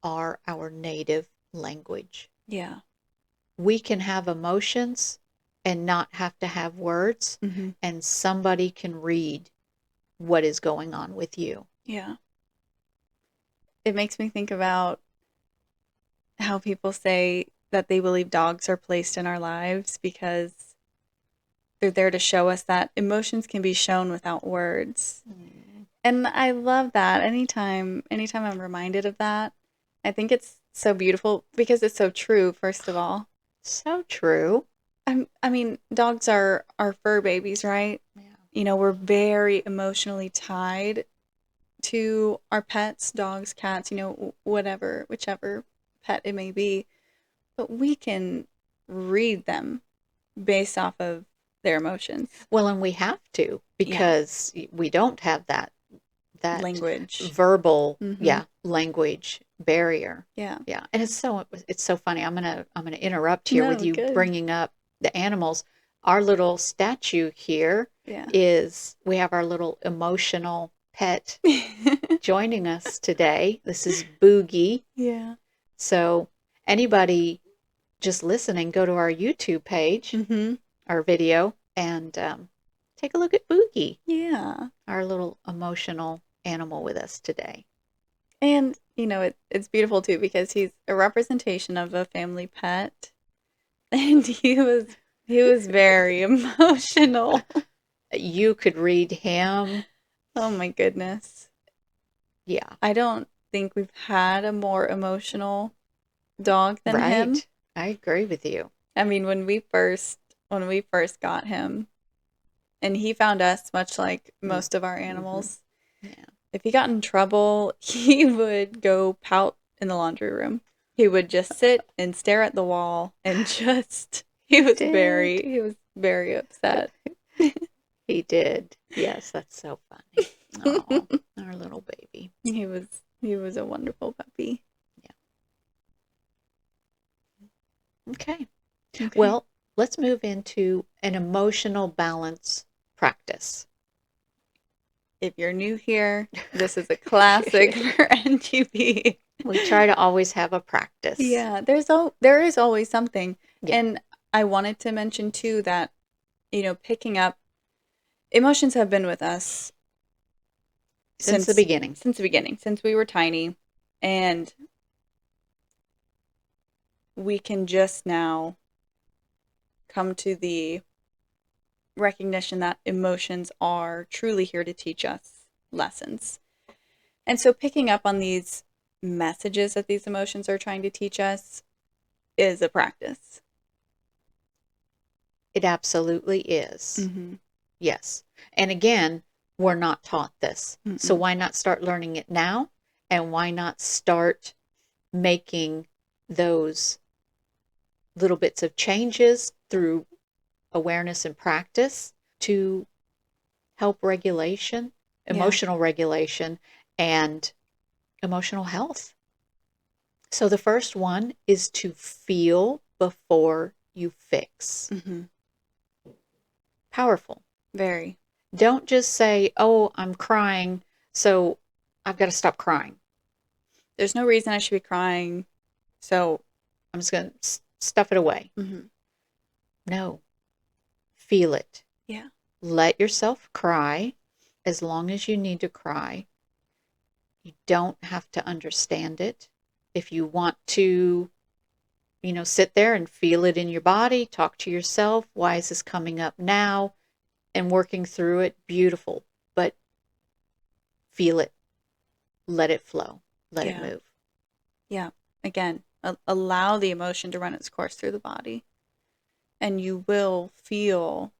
are our native language. Yeah. We can have emotions and not have to have words, and somebody can read what is going on with you. Yeah. It makes me think about how people say that they believe dogs are placed in our lives because they're there to show us that emotions can be shown without words. And I love that. Anytime I'm reminded of that, I think it's so beautiful because it's so true, first of all. So true. I mean, dogs are our fur babies, right? Yeah. We're very emotionally tied to our pets, dogs, cats, whichever pet it may be. But we can read them based off of their emotions. Well, and we have to because we don't have that language, verbal, language barrier. Yeah. Yeah. And it's so funny. I'm going to interrupt here with you bringing up the animals. Our little statue here is, we have our little emotional pet joining us today. This is Boogie. Yeah. So anybody just listening, go to our YouTube page, our video, and take a look at Boogie. Yeah. Our little emotional animal with us today. And, it's beautiful too because he's a representation of a family pet. And he was very emotional. You could read him. Oh my goodness. Yeah. I don't think we've had a more emotional dog than him. Right. I agree with you. I mean, when we first got him and he found us much like most of our animals. Yeah. If he got in trouble, he would go pout in the laundry room. He would just sit and stare at the wall and just he was very upset. He did. Yes, that's so funny. Oh, our little baby. He was a wonderful puppy. Yeah. Okay. Okay. Well, let's move into an emotional balance practice. If you're new here, this is a classic for NGP. We try to always have a practice. Yeah, there is always something. Yeah. And I wanted to mention too that, picking up emotions have been with us Since the beginning. Since the beginning, since we were tiny. And we can just now come to the recognition that emotions are truly here to teach us lessons. And so picking up on these messages that these emotions are trying to teach us is a practice. It absolutely is. Mm-hmm. Yes. And again, we're not taught this. Mm-mm. So why not start learning it now? And why not start making those little bits of changes through awareness and practice to help regulation, emotional regulation, and emotional health? So the first one is to feel before you fix. Mm-hmm. Powerful. Very. Don't just say, oh, I'm crying, so I've got to stop crying. There's no reason I should be crying, so I'm just going to stuff it away. Mm-hmm. No. Feel it. Yeah. Let yourself cry as long as you need to cry. You don't have to understand it. If you want to, sit there and feel it in your body, talk to yourself. Why is this coming up now? And working through it, beautiful. But feel it. Let it flow. Let it move. Yeah. Again, allow the emotion to run its course through the body. And you will feel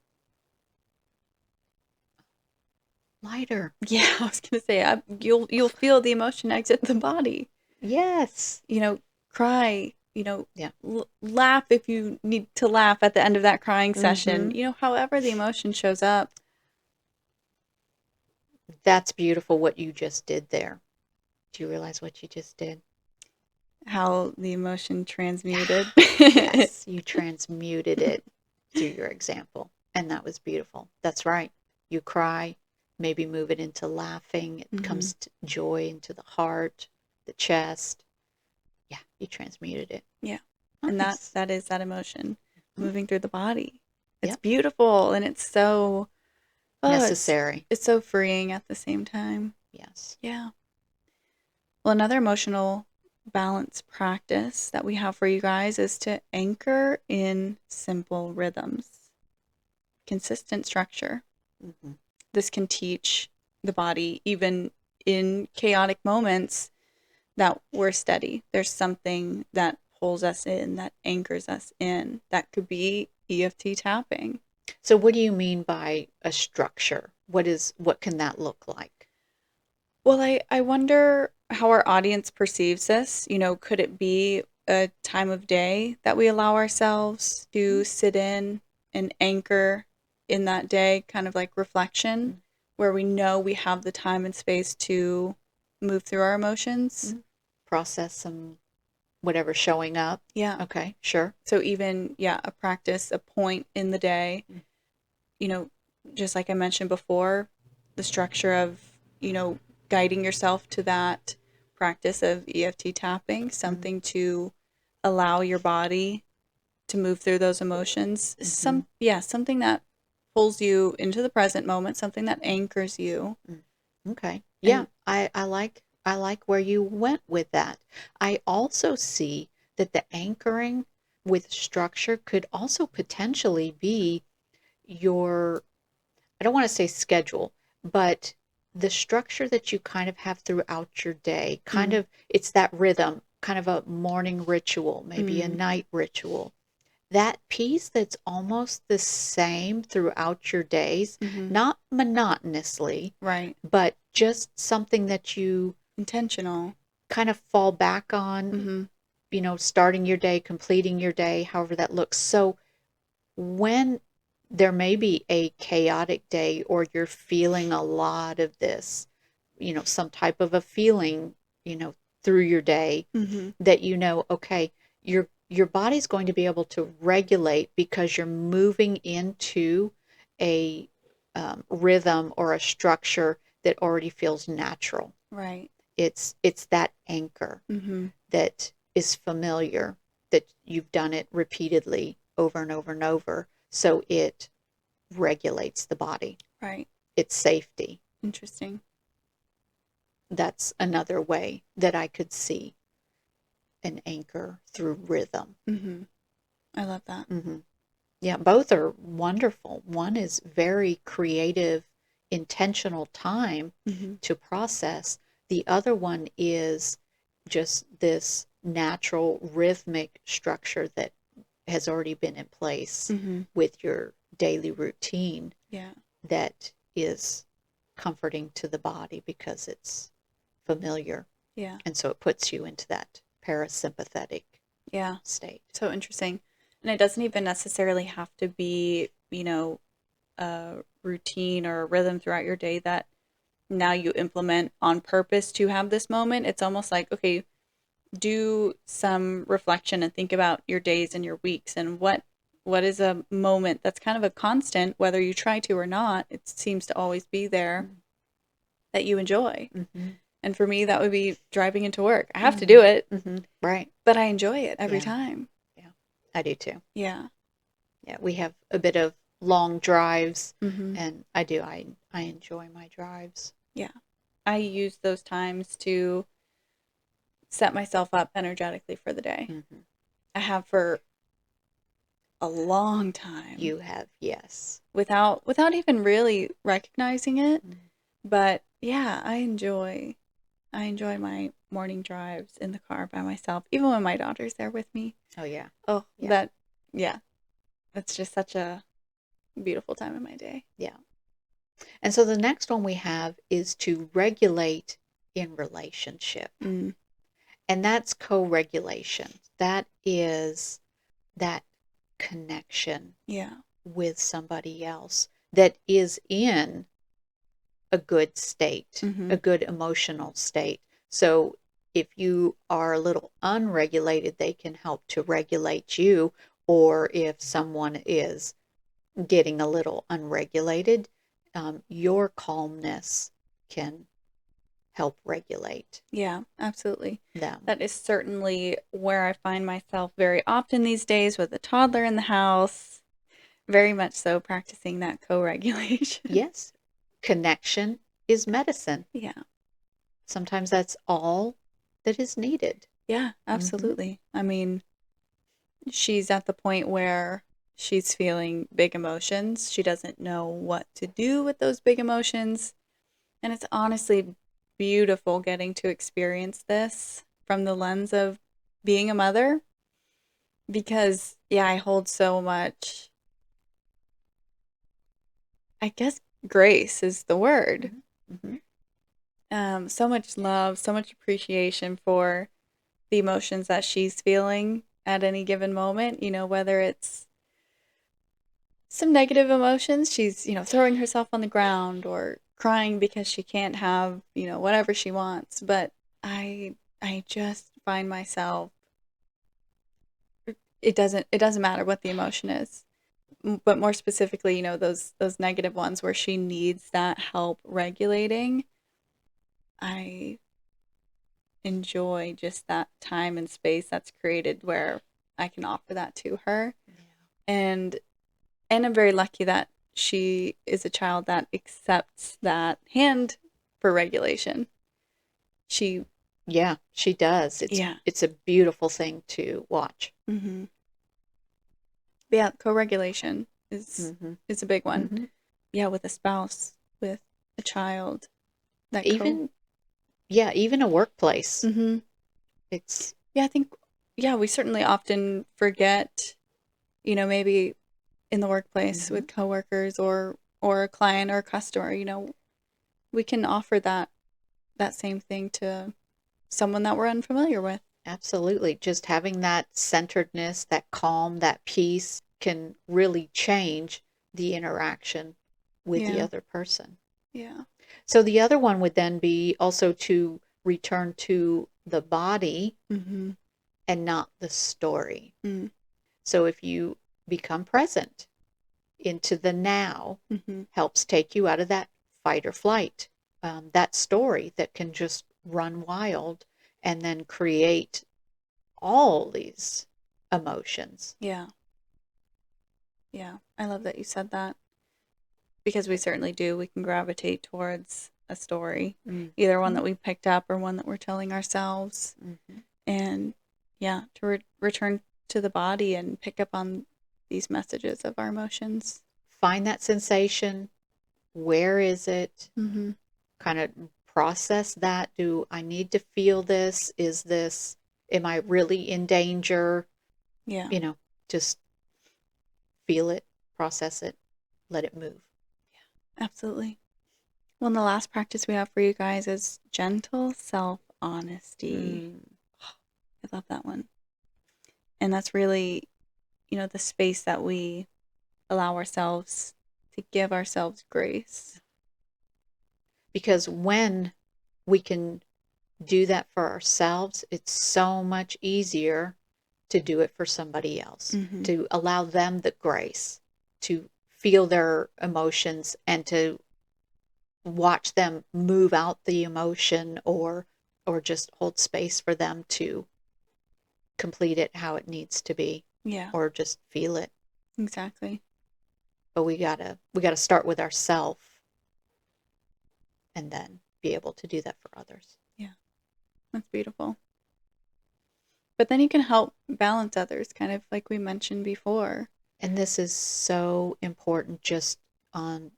lighter. Yeah, I was going to say, you'll feel the emotion exit the body. Yes. Cry, laugh if you need to laugh at the end of that crying session. However the emotion shows up. That's beautiful what you just did there. Do you realize what you just did? How the emotion transmuted. Yes, you transmuted it through your example. And that was beautiful. That's right. You cry, maybe move it into laughing. It comes to joy into the heart, the chest. Yeah, you transmuted it. Yeah. Nice. And that is that emotion moving through the body. It's beautiful and it's so necessary. It's so freeing at the same time. Yes. Yeah. Well, another emotional balance practice that we have for you guys is to anchor in simple rhythms, consistent structure. Mm-hmm. This can teach the body, even in chaotic moments, that we're steady. There's something that pulls us in, that anchors us in. That could be EFT tapping. So what do you mean by a structure? What can that look like? Well, I wonder how our audience perceives this. Could it be a time of day that we allow ourselves to sit in and anchor in that day, kind of like reflection, where we know we have the time and space to move through our emotions? Process some whatever showing up. Yeah. Okay, sure. So even, a practice, a point in the day, just like I mentioned before, the structure of, guiding yourself to that practice of EFT tapping, something to allow your body to move through those emotions. Something that pulls you into the present moment, something that anchors you. Okay. Yeah, I like where you went with that. I also see that the anchoring with structure could also potentially be your, I don't want to say schedule, but the structure that you kind of have throughout your day, kind of, it's that rhythm, kind of a morning ritual, maybe a night ritual. That piece that's almost the same throughout your days, not monotonously, Right. but just something that you Intentional. kind of fall back on, starting your day, completing your day, however that looks. So when there may be a chaotic day or you're feeling a lot of this, some type of a feeling, through your day, that okay, your body's going to be able to regulate because you're moving into a rhythm or a structure that already feels natural. Right. It's that anchor that is familiar, that you've done it repeatedly over and over and over, so it regulates the body. Right. It's safety. Interesting. That's another way that I could see an anchor through rhythm. I love that. Yeah, both are wonderful. One is very creative, intentional time to process. The other one is just this natural rhythmic structure that has already been in place with your daily routine. Yeah. That is comforting to the body because it's familiar. Yeah. And so it puts you into that parasympathetic state. So interesting. And it doesn't even necessarily have to be, a routine or a rhythm throughout your day that now you implement on purpose to have this moment. It's almost like, okay, do some reflection and think about your days and your weeks and what is a moment that's kind of a constant, whether you try to or not. It seems to always be there that you enjoy. And for me, that would be driving into work. I have to do it, Right. but I enjoy it every time. Yeah, I do too. Yeah. Yeah, we have a bit of long drives, and I do. I enjoy my drives. Yeah. I use those times to set myself up energetically for the day. I have for a long time. You have, yes. Without even really recognizing it. But yeah, I enjoy my morning drives in the car by myself, even when my daughter's there with me. Oh yeah. Oh, yeah. That's just such a beautiful time in my day. Yeah. And so the next one we have is to regulate in relationship. And that's co-regulation. That is that connection with somebody else that is in a good state, a good emotional state. So if you are a little unregulated, they can help to regulate you. Or if someone is getting a little unregulated, your calmness can help regulate. Yeah, absolutely. Them. That is certainly where I find myself very often these days with a toddler in the house. Very much so practicing that co-regulation. Yes. Connection is medicine. Yeah. Sometimes that's all that is needed. Yeah, absolutely. I mean, she's at the point where she's feeling big emotions. She doesn't know what to do with those big emotions. And it's honestly beautiful getting to experience this from the lens of being a mother. Because, yeah, I hold so much, I guess grace is the word. So much love, so much appreciation for the emotions that she's feeling at any given moment, whether it's some negative emotions, she's, throwing herself on the ground or crying because she can't have, whatever she wants. But I just find myself, it doesn't matter what the emotion is. But more specifically, those negative ones where she needs that help regulating, I enjoy just that time and space that's created where I can offer that to her. And I'm very lucky that she is a child that accepts that hand for regulation. She Yeah, she does. Yeah. It's a beautiful thing to watch. Mm-hmm. Yeah, co-regulation Mm-hmm. is a big one. Mm-hmm. Yeah, with a spouse, with a child, that co. Even yeah, even a workplace. Mm-hmm. It's Yeah, I think, yeah, we certainly often forget, maybe in the workplace mm-hmm. with coworkers or a client or a customer, we can offer that same thing to someone that we're unfamiliar with. Absolutely. Just having that centeredness, that calm, that peace can really change the interaction with the Yeah. other person. Yeah. So the other one would then be also to return to the body Mm-hmm. and not the story. Mm. So if you become present into the now, Mm-hmm. helps take you out of that fight or flight, that story that can just run wild and then create all these emotions. Yeah. Yeah. I love that you said that because we certainly do. We can gravitate towards a story, either one Mm-hmm. that we picked up or one that we're telling ourselves. Mm-hmm. And yeah, to return to the body and pick up on these messages of our emotions. Find that sensation. Where is it? Mm-hmm. Kind of process that. Do I need to feel this? Am I really in danger? Yeah. Just feel it, process it, let it move. Absolutely. Well, and the last practice we have for you guys is gentle self honesty. Mm. I love that one. And that's really, the space that we allow ourselves to give ourselves grace. Because when we can do that for ourselves, it's so much easier to do it for somebody else, Mm-hmm. to allow them the grace to feel their emotions and to watch them move out the emotion or just hold space for them to complete it how it needs to be Yeah, or just feel it. exactly. But we gotta start with ourselves and then be able to do that for others. Yeah, that's beautiful. But then you can help balance others, kind of like we mentioned before. And this is so important just on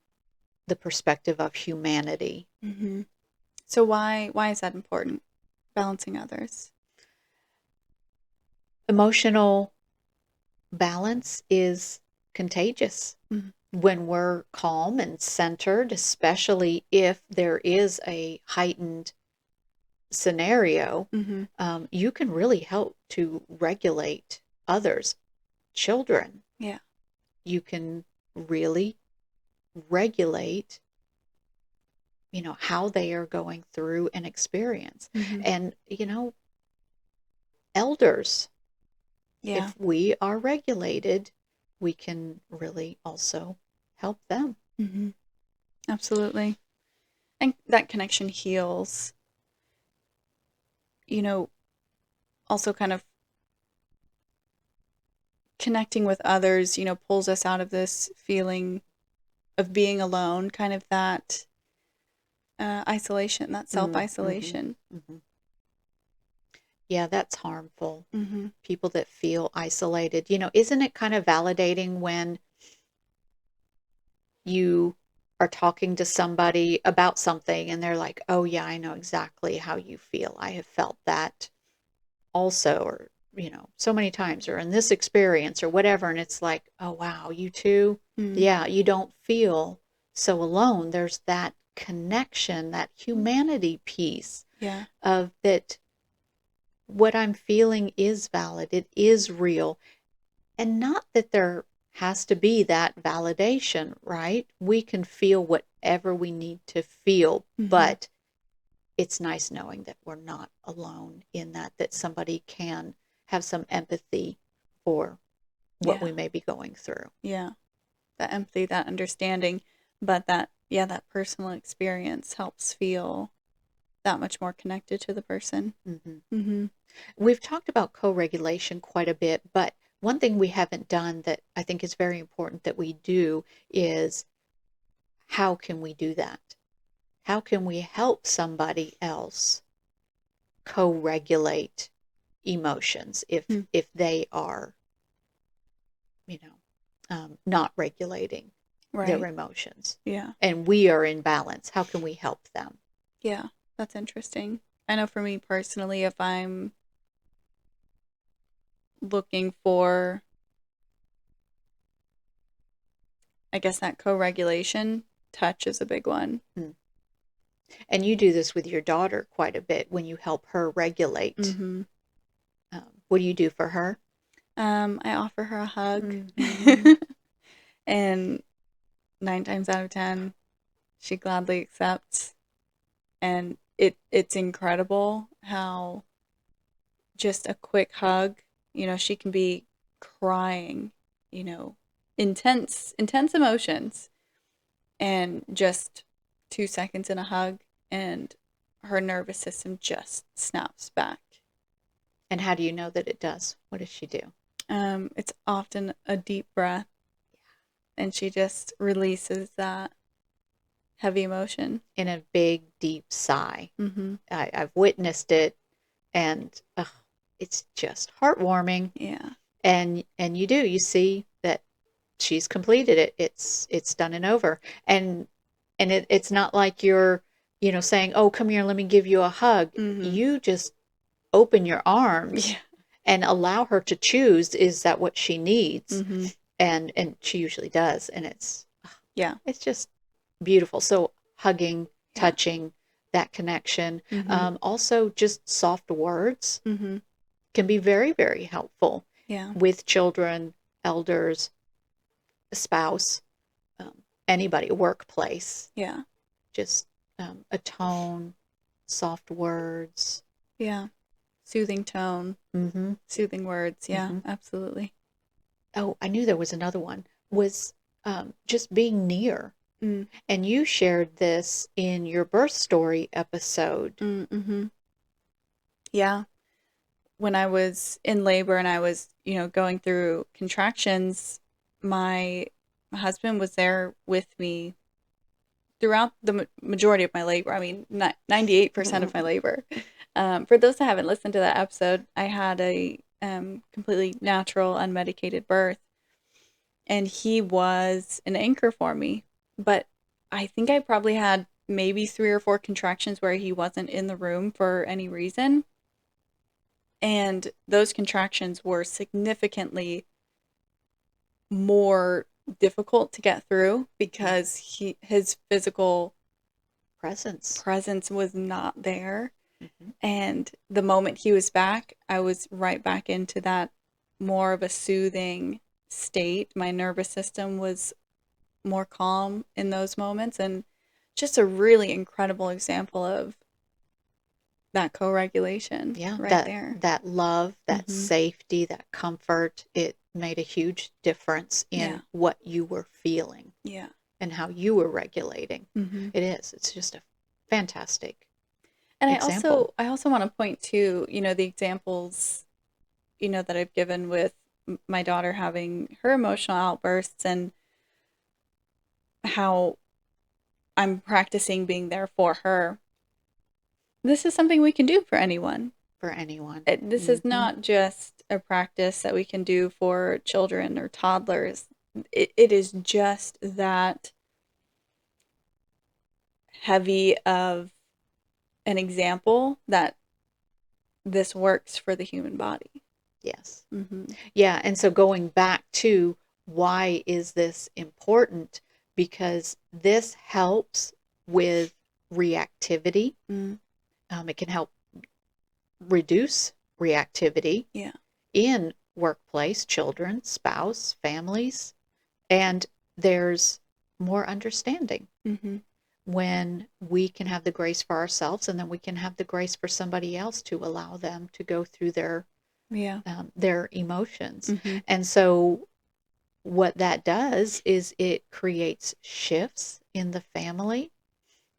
the perspective of humanity. Mm-hmm. So why is that important? Balancing others. Emotional balance is contagious. Mm-hmm. When we're calm and centered, especially if there is a heightened scenario, Mm-hmm. you can really help to regulate others. Children, Yeah. you can really regulate, how they are going through an experience. Mm-hmm. And, elders, Yeah. if we are regulated, we can really also help them. Mm-hmm. Absolutely. And that connection heals. You know, also kind of connecting with others, pulls us out of this feeling of being alone, kind of that isolation, that self Mm-hmm. isolation. Mm-hmm. Yeah, that's harmful. Mm-hmm. People that feel isolated. Isn't it kind of validating when you are talking to somebody about something and they're like, oh, yeah, I know exactly how you feel. I have felt that also, or, so many times, or in this experience, or whatever. And it's like, oh, wow, you too? Mm. Yeah, you don't feel so alone. There's that connection, that humanity piece Yeah. of that what I'm feeling is valid, it is real. And not that there has to be that validation, right? We can feel whatever we need to feel, Mm-hmm. but it's nice knowing that we're not alone in that somebody can have some empathy for what Yeah. we may be going through. Yeah. That empathy, that understanding, but that personal experience helps feel that much more connected to the person. Mm-hmm. Mm-hmm. We've talked about co-regulation quite a bit, but one thing we haven't done that I think is very important that we do is how can we do that? how can we help somebody else co-regulate emotions if they are, not regulating their Right. emotions, Yeah. and we are in balance? How can we help them? Yeah. That's interesting. I know for me personally, if I'm looking for, I guess, that co-regulation, touch is a big one. Hmm. And you do this with your daughter quite a bit when you help her regulate. Mm-hmm. What do you do for her? I offer her a hug, Mm-hmm. and 9 times out of 10, she gladly accepts. And it's incredible how just a quick hug, she can be crying, you know, intense emotions, and just 2 seconds in a hug, and her nervous system just snaps back. And how do you know that it does? What does she do? It's often a deep breath, and she just releases that heavy emotion. In a big, deep sigh. Mm-hmm. I've witnessed it, and it's just heartwarming. Yeah. And you see that she's completed it. It's done and over. And it's not like you're, saying, "Oh, come here, let me give you a hug." Mm-hmm. You just open your arms Yeah. and allow her to choose, is that what she needs? Mm-hmm. And she usually does, and Yeah. it's just beautiful. So hugging, Yeah. touching, that connection. Mm-hmm. Also, just soft words Mm-hmm. can be very, very helpful Yeah. with children, elders, a spouse, anybody, workplace. Yeah. Just a tone, soft words. Yeah. Soothing tone, Mm-hmm. soothing words. Yeah, Mm-hmm. absolutely. Oh, I knew there was another one. Was just being near. Mm. And you shared this in your birth story episode. Mm-hmm. Yeah. When I was in labor and I was, going through contractions, my husband was there with me throughout the majority of my labor. I mean, 98% of my labor. For those that haven't listened to that episode, I had a completely natural, unmedicated birth, and he was an anchor for me. But I think I probably had maybe 3 or 4 contractions where he wasn't in the room for any reason. And those contractions were significantly more difficult to get through because his physical Presence. presence was not there. Mm-hmm. And the moment he was back, I was right back into that more of a soothing state. My nervous system was more calm in those moments, and just a really incredible example of that co-regulation Yeah, right that there. that love, that Mm-hmm. safety, that comfort, it made a huge difference Yeah. in what you were feeling Yeah. and how you were regulating. Mm-hmm. It is. It's just a fantastic And I example. also I also want to point to, the examples, that I've given with my daughter having her emotional outbursts, and how I'm practicing being there for her. This is something we can do for anyone. For anyone. This is Mm-hmm. not just a practice that we can do for children or toddlers. It is just that heavy of an example that this works for the human body. Yes. Mm-hmm. Yeah, and so going back to, why is this important? Because this helps with reactivity. Mm. It can help reduce reactivity Yeah. in workplace, children, spouse, families, and there's more understanding Mm-hmm. when we can have the grace for ourselves, and then we can have the grace for somebody else to allow them to go through Yeah. their emotions. Mm-hmm. And so what that does is it creates shifts in the family.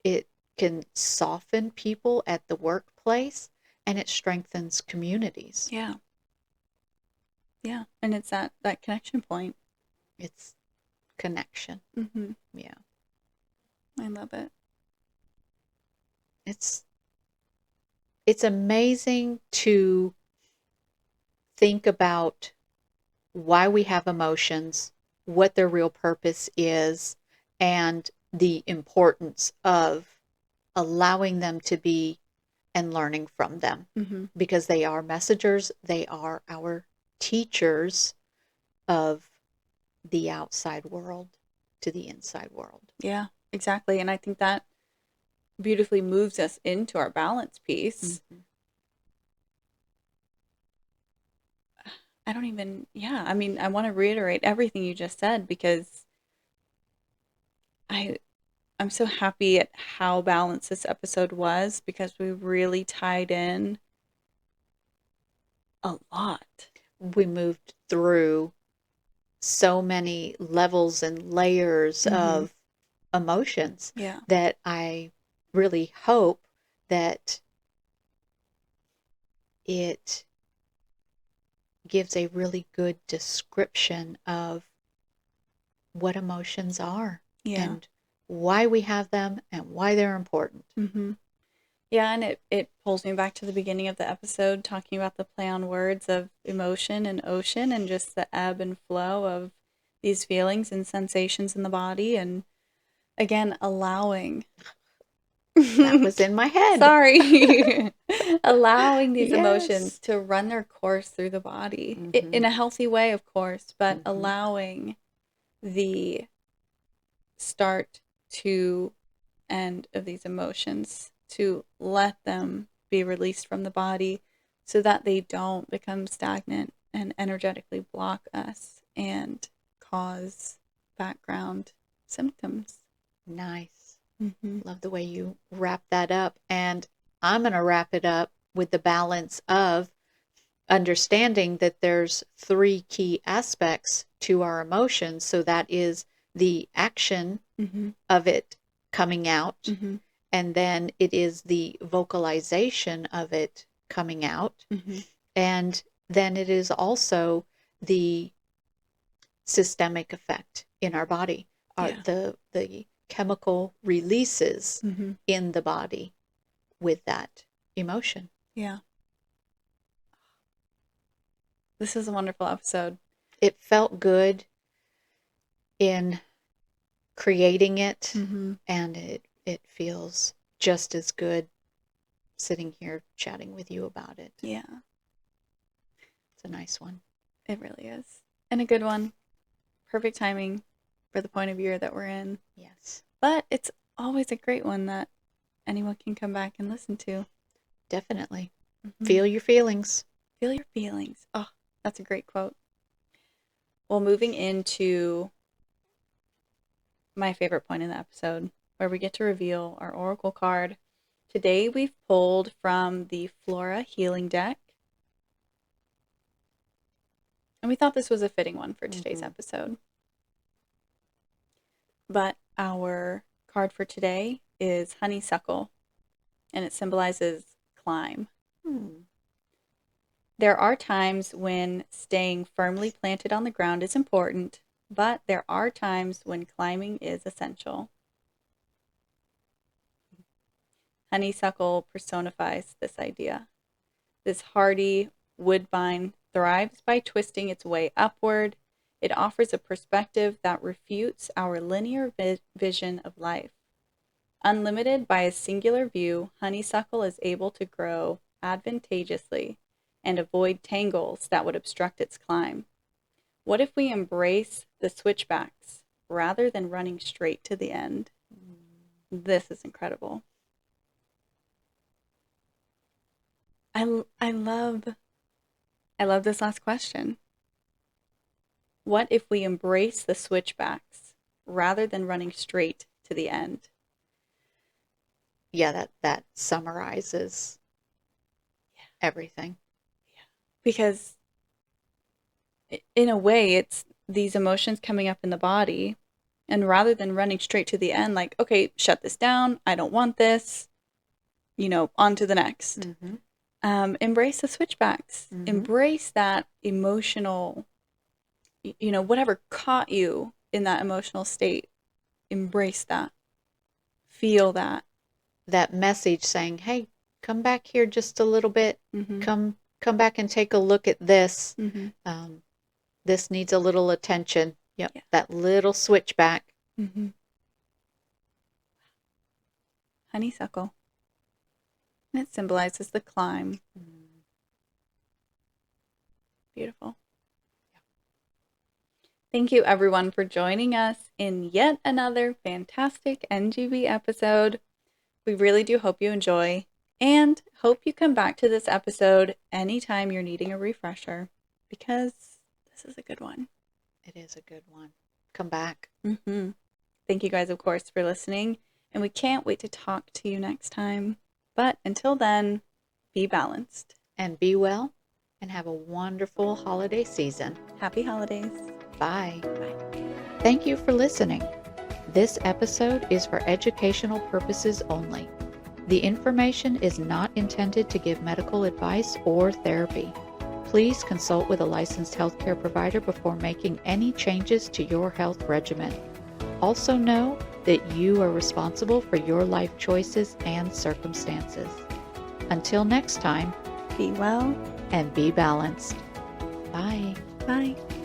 It can soften people at the workplace, and it strengthens communities. Yeah. Yeah. And it's that connection point. It's connection. Mm-hmm. Yeah. I love it. It's amazing to think about why we have emotions, what their real purpose is, and the importance of allowing them to be and learning from them. Mm-hmm. Because they are messengers, they are our teachers of the outside world to the inside world. Yeah, exactly. And I think that beautifully moves us into our balance piece. Mm-hmm. I don't even, yeah, I mean, I want to reiterate everything you just said because I I'm so happy at how balanced this episode was because we really tied in a lot. We moved through so many levels and layers Mm-hmm. of emotions Yeah. that I really hope that it gives a really good description of what emotions are Yeah. and why we have them and why they're important. Mm-hmm. Yeah, and it pulls me back to the beginning of the episode talking about the play on words of emotion and ocean and just the ebb and flow of these feelings and sensations in the body and again allowing That was in my head. sorry allowing these emotions Yes. to run their course through the body Mm-hmm. in a healthy way of course, but Mm-hmm. allowing the start to end of these emotions to let them be released from the body so that they don't become stagnant and energetically block us and cause background symptoms. Nice. Mm-hmm. Love the way you wrap that up. And I'm going to wrap it up with the balance of understanding that there's three key aspects to our emotions. So that is the action Mm-hmm. of it coming out, Mm-hmm. and then it is the vocalization of it coming out, Mm-hmm. and then it is also the systemic effect in our body, Yeah. the chemical releases Mm-hmm. in the body with that emotion. Yeah. This is a wonderful episode. It felt good in creating it, Mm-hmm. and it feels just as good sitting here chatting with you about it. Yeah, It's a nice one. it really is. And a good one. Perfect timing for the point of year that we're in. Yes, But it's always a great one that anyone can come back and listen to. definitely. Mm-hmm. Feel your feelings. Feel your feelings. Oh, that's a great quote. Well, moving into my favorite point in the episode, where we get to reveal our oracle card. Today we've pulled from the Flora Healing deck. And we thought this was a fitting one for today's Mm-hmm. episode. But our card for today is Honeysuckle, and it symbolizes climb. There are times when staying firmly planted on the ground is important, but there are times when climbing is essential. Honeysuckle personifies this idea. This hardy woodbine thrives by twisting its way upward. It offers a perspective that refutes our linear vision of life. Unlimited by a singular view, honeysuckle is able to grow advantageously and avoid tangles that would obstruct its climb. What if we embrace the switchbacks rather than running straight to the end? This is incredible. I love this last question. What if we embrace the switchbacks rather than running straight to the end? Yeah, that summarizes everything. Yeah. Because in a way, it's these emotions coming up in the body. And rather than running straight to the end, like, okay, shut this down. I don't want this. On to the next. Mm-hmm. Embrace the switchbacks. Mm-hmm. Embrace that emotional, whatever caught you in that emotional state. Embrace that. Feel that. that message saying, hey, come back here just a little bit. Mm-hmm. Come back and take a look at this. Mm-hmm. This needs a little attention. Yep, Yeah. that little switchback. Mm-hmm. Honeysuckle. And it symbolizes the climb. Mm. Beautiful. Thank you, everyone, for joining us in yet another fantastic NGB episode. We really do hope you enjoy and hope you come back to this episode anytime you're needing a refresher, because this is a good one. It is a good one. Come back. Mm-hmm. Thank you guys, of course, for listening, and we can't wait to talk to you next time. But until then, be balanced. And be well, and have a wonderful holiday season. Happy holidays. Bye. Bye. Thank you for listening. This episode is for educational purposes only. The information is not intended to give medical advice or therapy. Please consult with a licensed healthcare provider before making any changes to your health regimen. Also know that you are responsible for your life choices and circumstances. Until next time, Be well and be balanced. Bye. Bye.